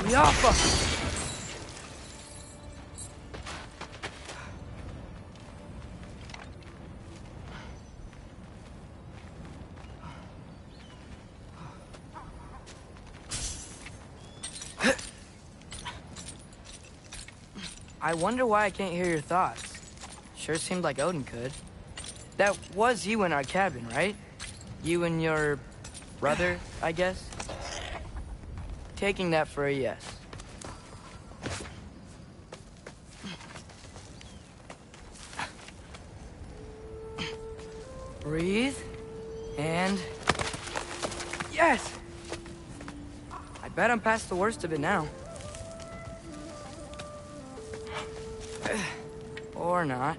Yappa! I wonder why I can't hear your thoughts. Sure seemed like Odin could. That was you in our cabin, right? You and your brother, I guess? Taking that for a yes. Breathe. And... yes! I bet I'm past the worst of it now. Or not.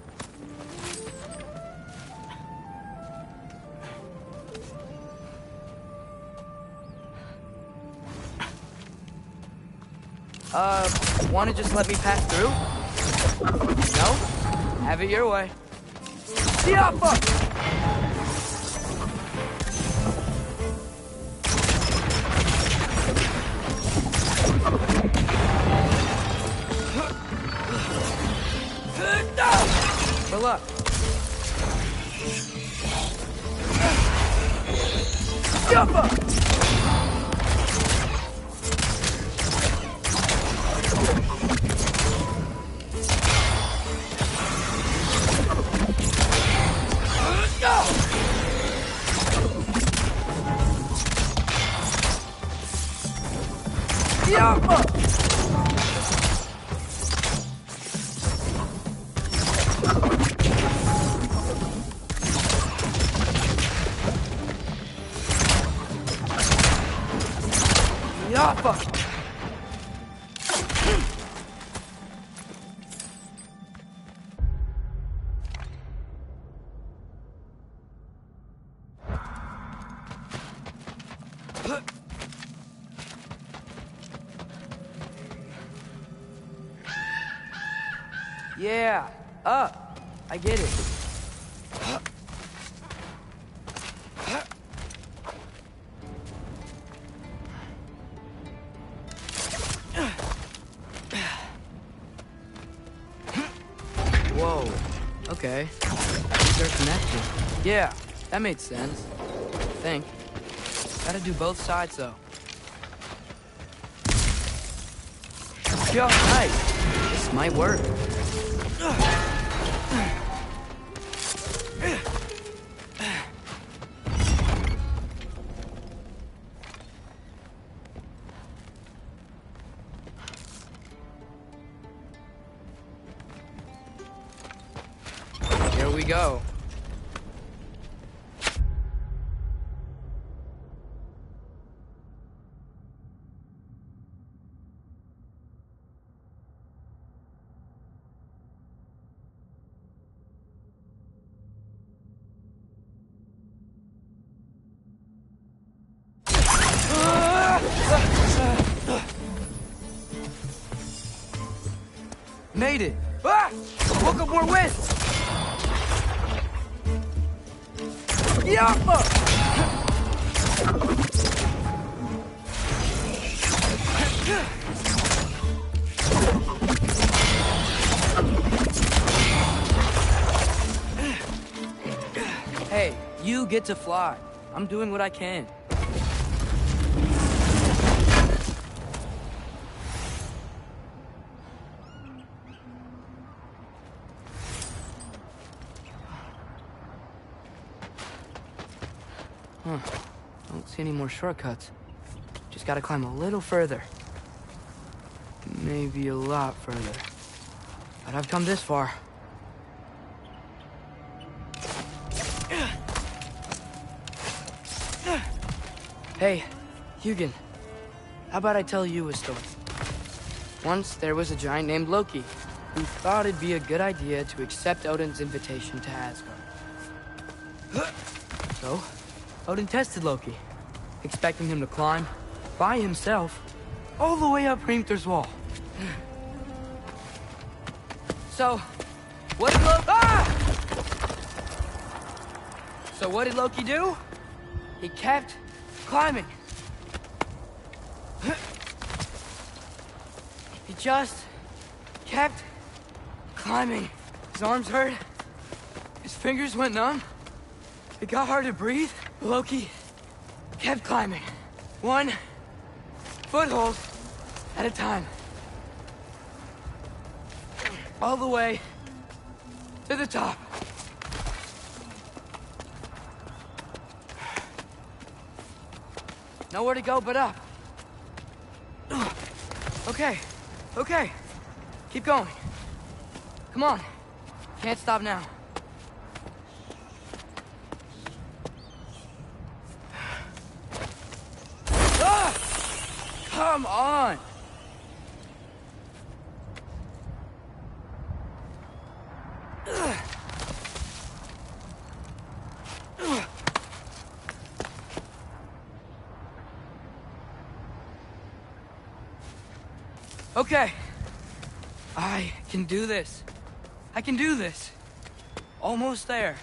Wanna just let me pass through? No? Have it your way. Yappa! Good luck. Yappa! Yeah, up. I get it. Okay. They're connected. Yeah, that made sense. I think. Gotta do both sides, though. Yo, nice. This might work. Here we go. Made it! Ah! Woke up more wind! Yappa! Hey, you get to fly. I'm doing what I can. Huh. Don't see any more shortcuts. Just gotta climb a little further. Maybe a lot further. But I've come this far. Hey, Hugin. How about I tell you a story? Once there was a giant named Loki who thought it'd be a good idea to accept Odin's invitation to Asgard. So, Odin tested Loki, expecting him to climb, by himself, all the way up Hrimthur's wall. So, what did Loki do? He kept climbing. He just kept climbing. His arms hurt. His fingers went numb. It got hard to breathe. Loki kept climbing. One foothold at a time. All the way to the top. Nowhere to go but up. Okay, okay. Keep going. Come on. Can't stop now. Come on! Okay. I can do this. I can do this. Almost there.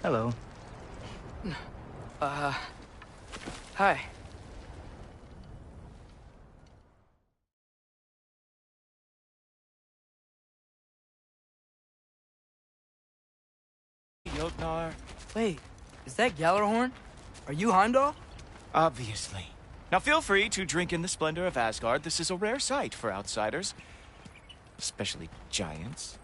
Hello. Hi. Jotnar. Wait, is that Gjallarhorn? Are you Heimdall? Obviously. Now feel free to drink in the splendor of Asgard. This is a rare sight for outsiders. Especially giants.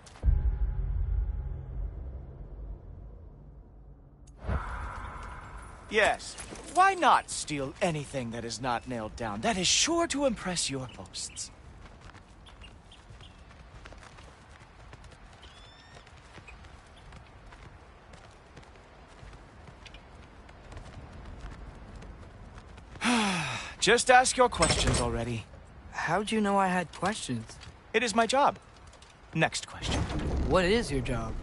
Yes, why not steal anything that is not nailed down? That is sure to impress your hosts. Just ask your questions already. How'd you know I had questions? It is my job. Next question. What is your job?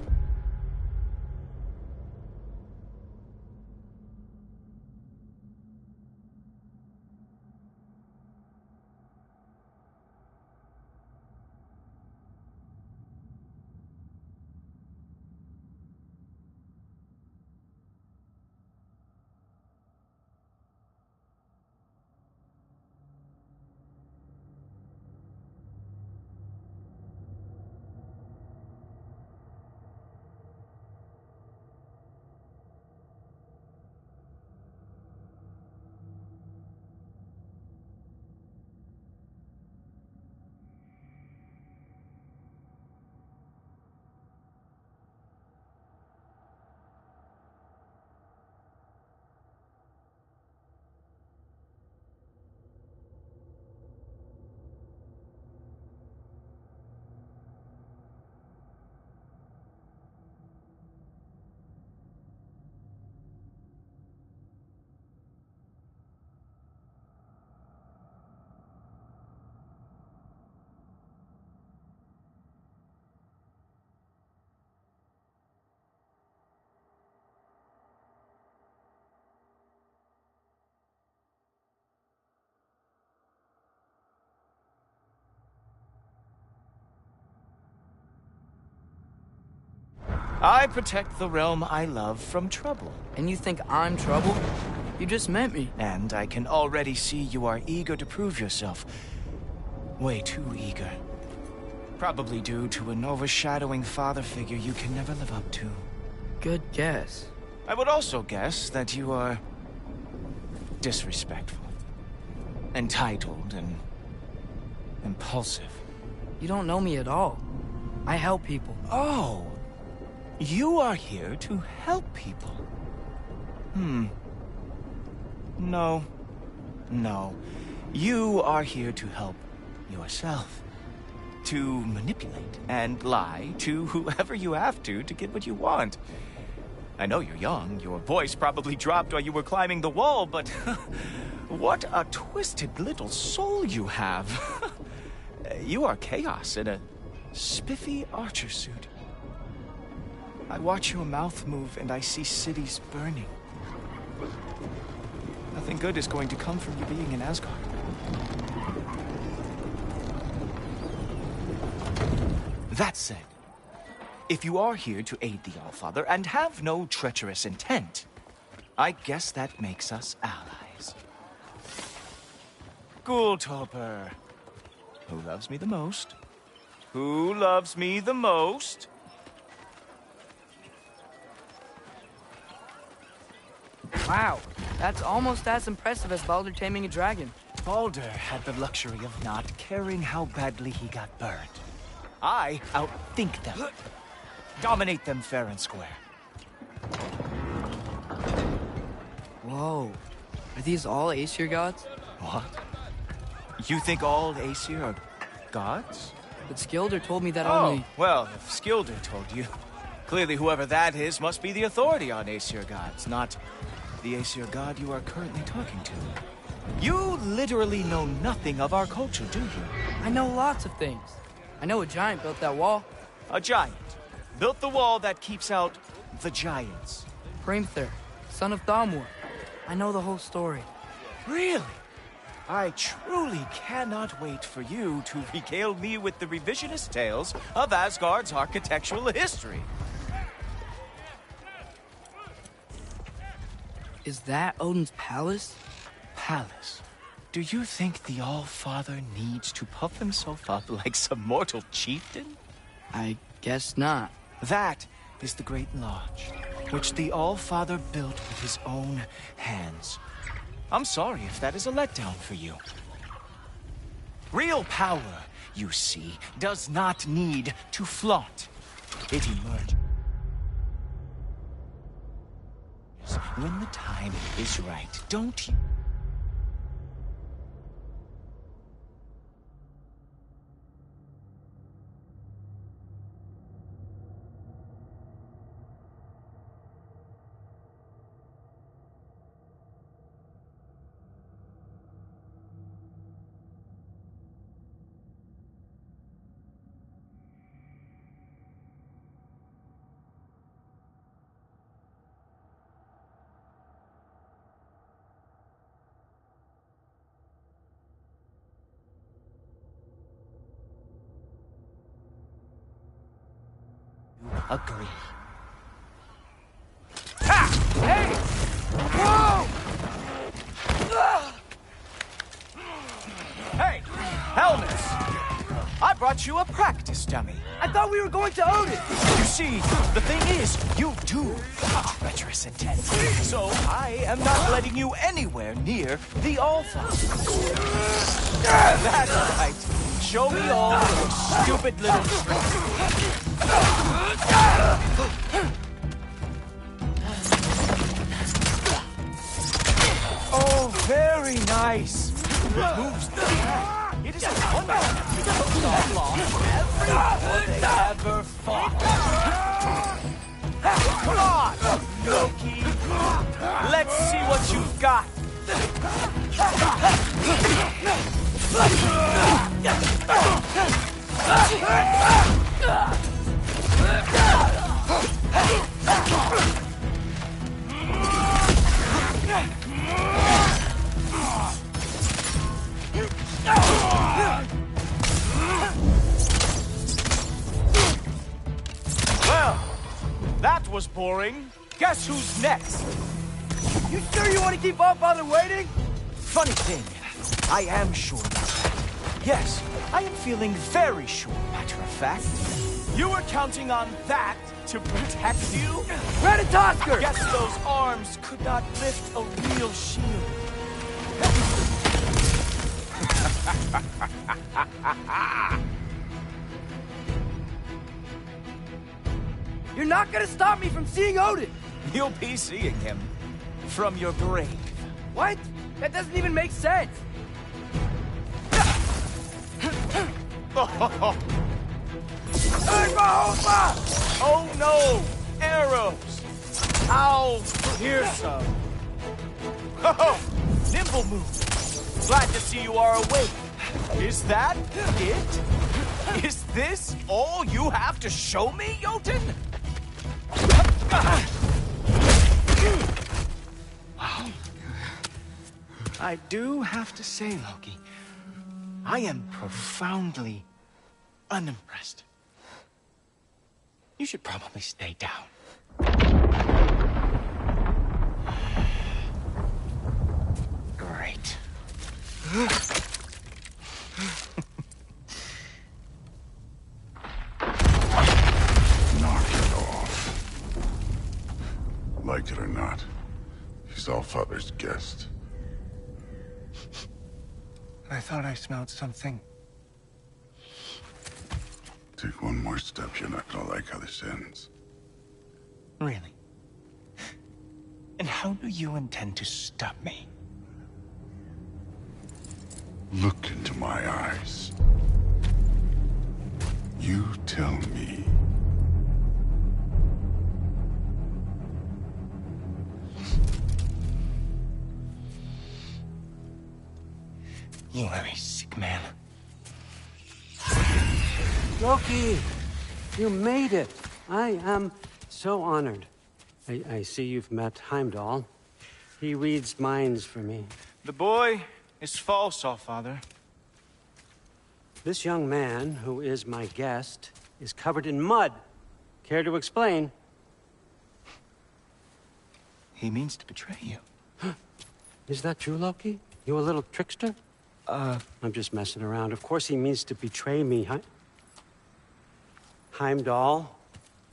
I protect the realm I love from trouble. And you think I'm trouble? You just met me. And I can already see you are eager to prove yourself. Way too eager. Probably due to an overshadowing father figure you can never live up to. Good guess. I would also guess that you are disrespectful, entitled, and impulsive. You don't know me at all. I help people. Oh, you are here to help people. No. You are here to help yourself. To manipulate and lie to whoever you have to get what you want. I know you're young. Your voice probably dropped while you were climbing the wall, but what a twisted little soul you have. You are chaos in a spiffy archer suit. I watch your mouth move and I see cities burning. Nothing good is going to come from you being in Asgard. That said, if you are here to aid the Allfather and have no treacherous intent, I guess that makes us allies. Ghoultoper. Who loves me the most? Who loves me the most? Wow, that's almost as impressive as Baldur taming a dragon. Baldur had the luxury of not caring how badly he got burned. I outthink them. Dominate them fair and square. Whoa. Are these all Aesir gods? What? You think all Aesir are gods? But Skilder told me that only... well, if Skilder told you, clearly whoever that is must be the authority on Aesir gods, not the Aesir god you are currently talking to. You literally know nothing of our culture, do you? I know lots of things. I know a giant built that wall. A giant built the wall that keeps out the giants. Hrimthur, son of Thamur. I know the whole story. Really? I truly cannot wait for you to regale me with the revisionist tales of Asgard's architectural history. Is that Odin's palace? Palace? Do you think the All-Father needs to puff himself up like some mortal chieftain? I guess not. That is the Great Lodge, which the All-Father built with his own hands. I'm sorry if that is a letdown for you. Real power, you see, does not need to flaunt. It emerges when the time is right, don't you? Agree. Ha! Hey! Whoa! Hey! Helmets! I brought you a practice dummy. I thought we were going to Odin! You see, the thing is, you do have treacherous intent. So I am not letting you anywhere near the All-Father. That's right. Show me all your stupid little tricks. Oh, very nice. Moves the It is a wonder you took that long everyone they ever fought. Come on, Loki. Let's see what you've got. Well, boring. Guess who's next? You sure you want to keep all bother waiting? Funny thing, I am sure about that. Yes, I am feeling very sure, matter of fact. You were counting on that to protect you? Ratatosker! Guess those arms could not lift a real shield. You're not gonna stop me from seeing Odin! You'll be seeing him from your grave. What? That doesn't even make sense! Oh no! Arrows! Ow! Here's some. Oh, nimble move. Glad to see you are awake. Is that it? Is this all you have to show me, Jotun? Wow. I do have to say, Loki, I am profoundly unimpressed. You should probably stay down. Great. Knock it off. Like it or not, he's Allfather's guest. I thought I smelled something. Take one more step, you're not gonna like how this ends. Really? And how do you intend to stop me? Look into my eyes. You tell me. You are a sick man. Loki, you made it. I am so honored. I see you've met Heimdall. He reads minds for me. The boy is false, Allfather. This young man, who is my guest, is covered in mud. Care to explain? He means to betray you. Is that true, Loki? You a little trickster? I'm just messing around. Of course he means to betray me, Heimdall.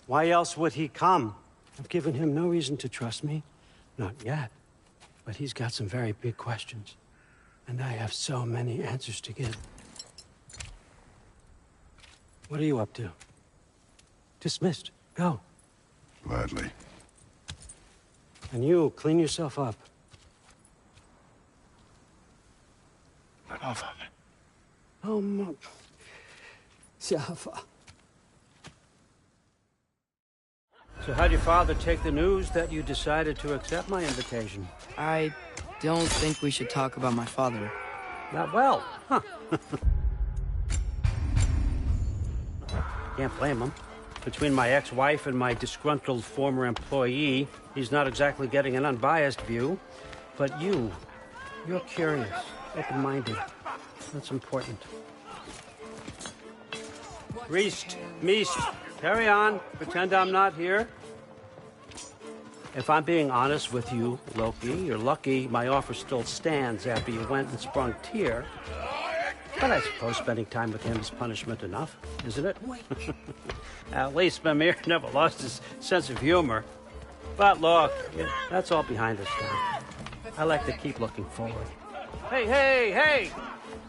Why else would he come? I've given him no reason to trust me. Not yet. But he's got some very big questions. And I have so many answers to give. What are you up to? Dismissed. Go. Gladly. And you, clean yourself up. But Allfather. Oh, my... Jaffa. So how'd your father take the news that you decided to accept my invitation? I don't think we should talk about my father. Not well, huh? Can't blame him. Between my ex-wife and my disgruntled former employee, he's not exactly getting an unbiased view. But you're curious, open-minded. That's important. Meest, carry on. Pretend I'm not here. If I'm being honest with you, Loki, you're lucky my offer still stands after you went and sprung Tyr. But I suppose spending time with him is punishment enough, isn't it? At least Mimir never lost his sense of humor. But look, that's all behind us now. I like to keep looking forward. Hey!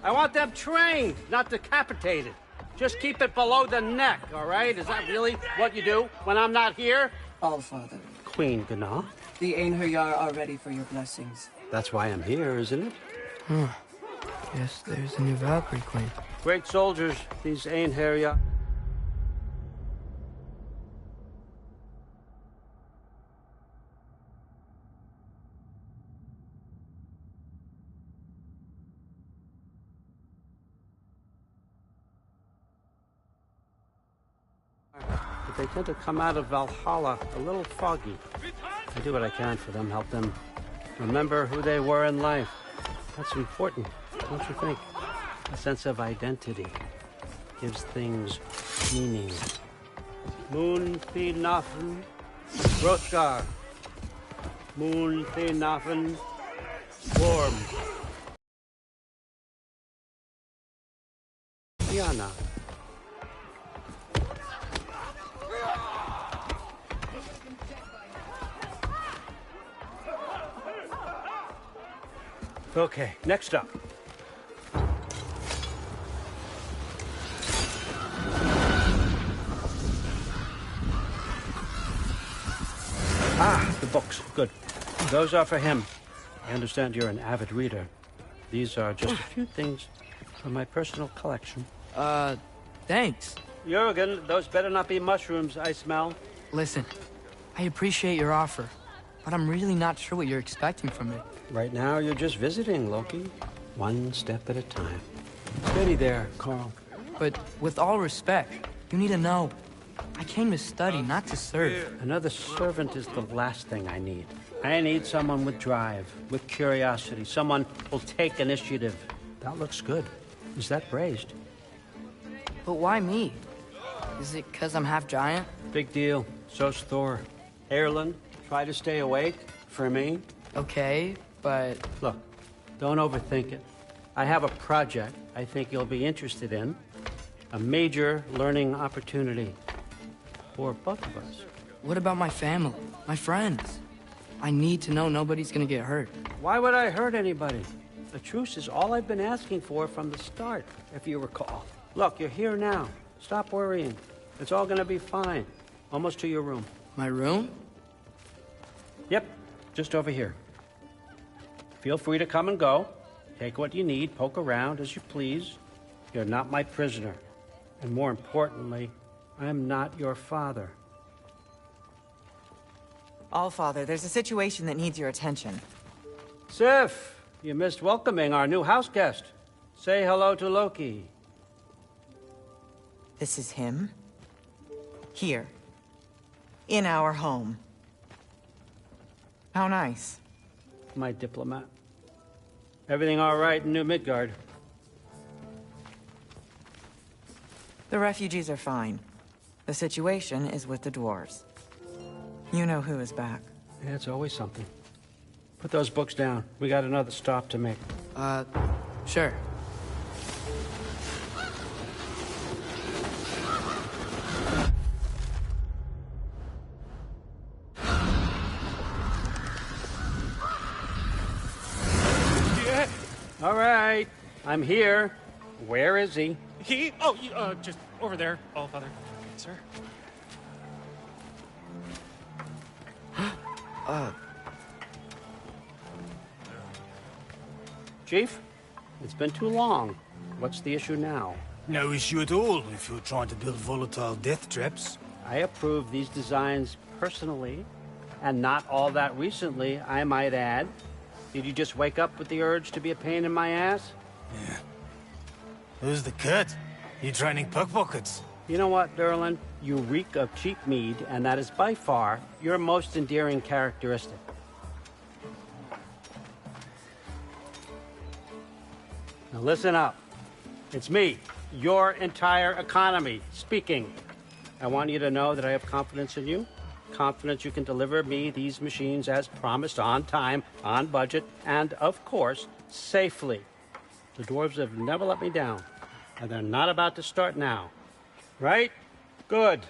I want them trained, not decapitated. Just keep it below the neck, all right? Is that really what you do when I'm not here? Allfather. Queen Gná. The Einherjar are ready for your blessings. That's why I'm here, isn't it? Guess there's a new Valkyrie Queen. Great soldiers, these Einherjar. But they tend to come out of Valhalla a little foggy. I do what I can for them, help them remember who they were in life. That's important, don't you think? A sense of identity gives things meaning. Moon Nafn, Roskar. Moon, Nafen, Worm. Diana. Okay, next up. Ah, the books. Good. Those are for him. I understand you're an avid reader. These are just a few things from my personal collection. Thanks. Jurgen, those better not be mushrooms I smell. Listen, I appreciate your offer, but I'm really not sure what you're expecting from me. Right now, you're just visiting, Loki. One step at a time. Steady there, Carl. But with all respect, you need to know, I came to study, not to serve. Another servant is the last thing I need. I need someone with drive, with curiosity, someone who'll take initiative. That looks good. Is that braised? But why me? Is it because I'm half giant? Big deal. So's Thor. Erland, try to stay awake for me. Okay, but... Look, don't overthink it. I have a project I think you'll be interested in. A major learning opportunity for both of us. What about my family? My friends? I need to know nobody's gonna get hurt. Why would I hurt anybody? The truce is all I've been asking for from the start, if you recall. Look, you're here now. Stop worrying. It's all gonna be fine. Almost to your room. My room? Yep, just over here. Feel free to come and go. Take what you need, poke around as you please. You're not my prisoner. And more importantly, I'm not your father. Allfather, there's a situation that needs your attention. Sif, you missed welcoming our new house guest. Say hello to Loki. This is him? Here. In our home. How nice. My diplomat. Everything all right in New Midgard? The refugees are fine. The situation is with the dwarves. You know who is back. Yeah, it's always something. Put those books down. We got another stop to make. Sure. All right, I'm here. Where is he? He? Oh, just over there, Allfather. Sir. Chief, it's been too long. What's the issue now? No issue at all if you're trying to build volatile death traps. I approve these designs personally, and not all that recently, I might add. Did you just wake up with the urge to be a pain in my ass? Yeah. Who's the cut? You training pickpockets? You know what, Derlin? You reek of cheap mead, and that is by far your most endearing characteristic. Now listen up. It's me, your entire economy, speaking. I want you to know that I have confidence in you. Confidence you can deliver me these machines as promised, on time, on budget, and, of course, safely. The dwarves have never let me down, and they're not about to start now. Right? Good.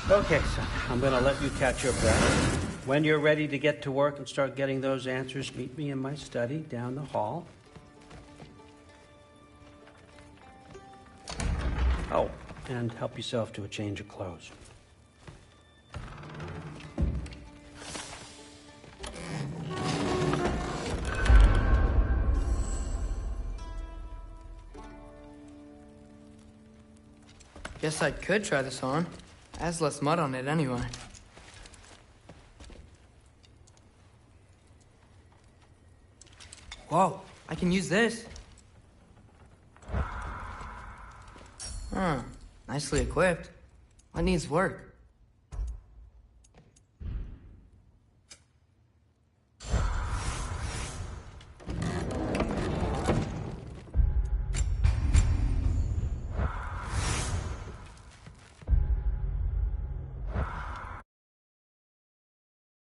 Okay, son, I'm going to let you catch your breath. When you're ready to get to work and start getting those answers, meet me in my study down the hall. Oh, and help yourself to a change of clothes. Guess I could try this on. Has less mud on it anyway. Whoa, I can use this. Huh, nicely equipped. What needs work?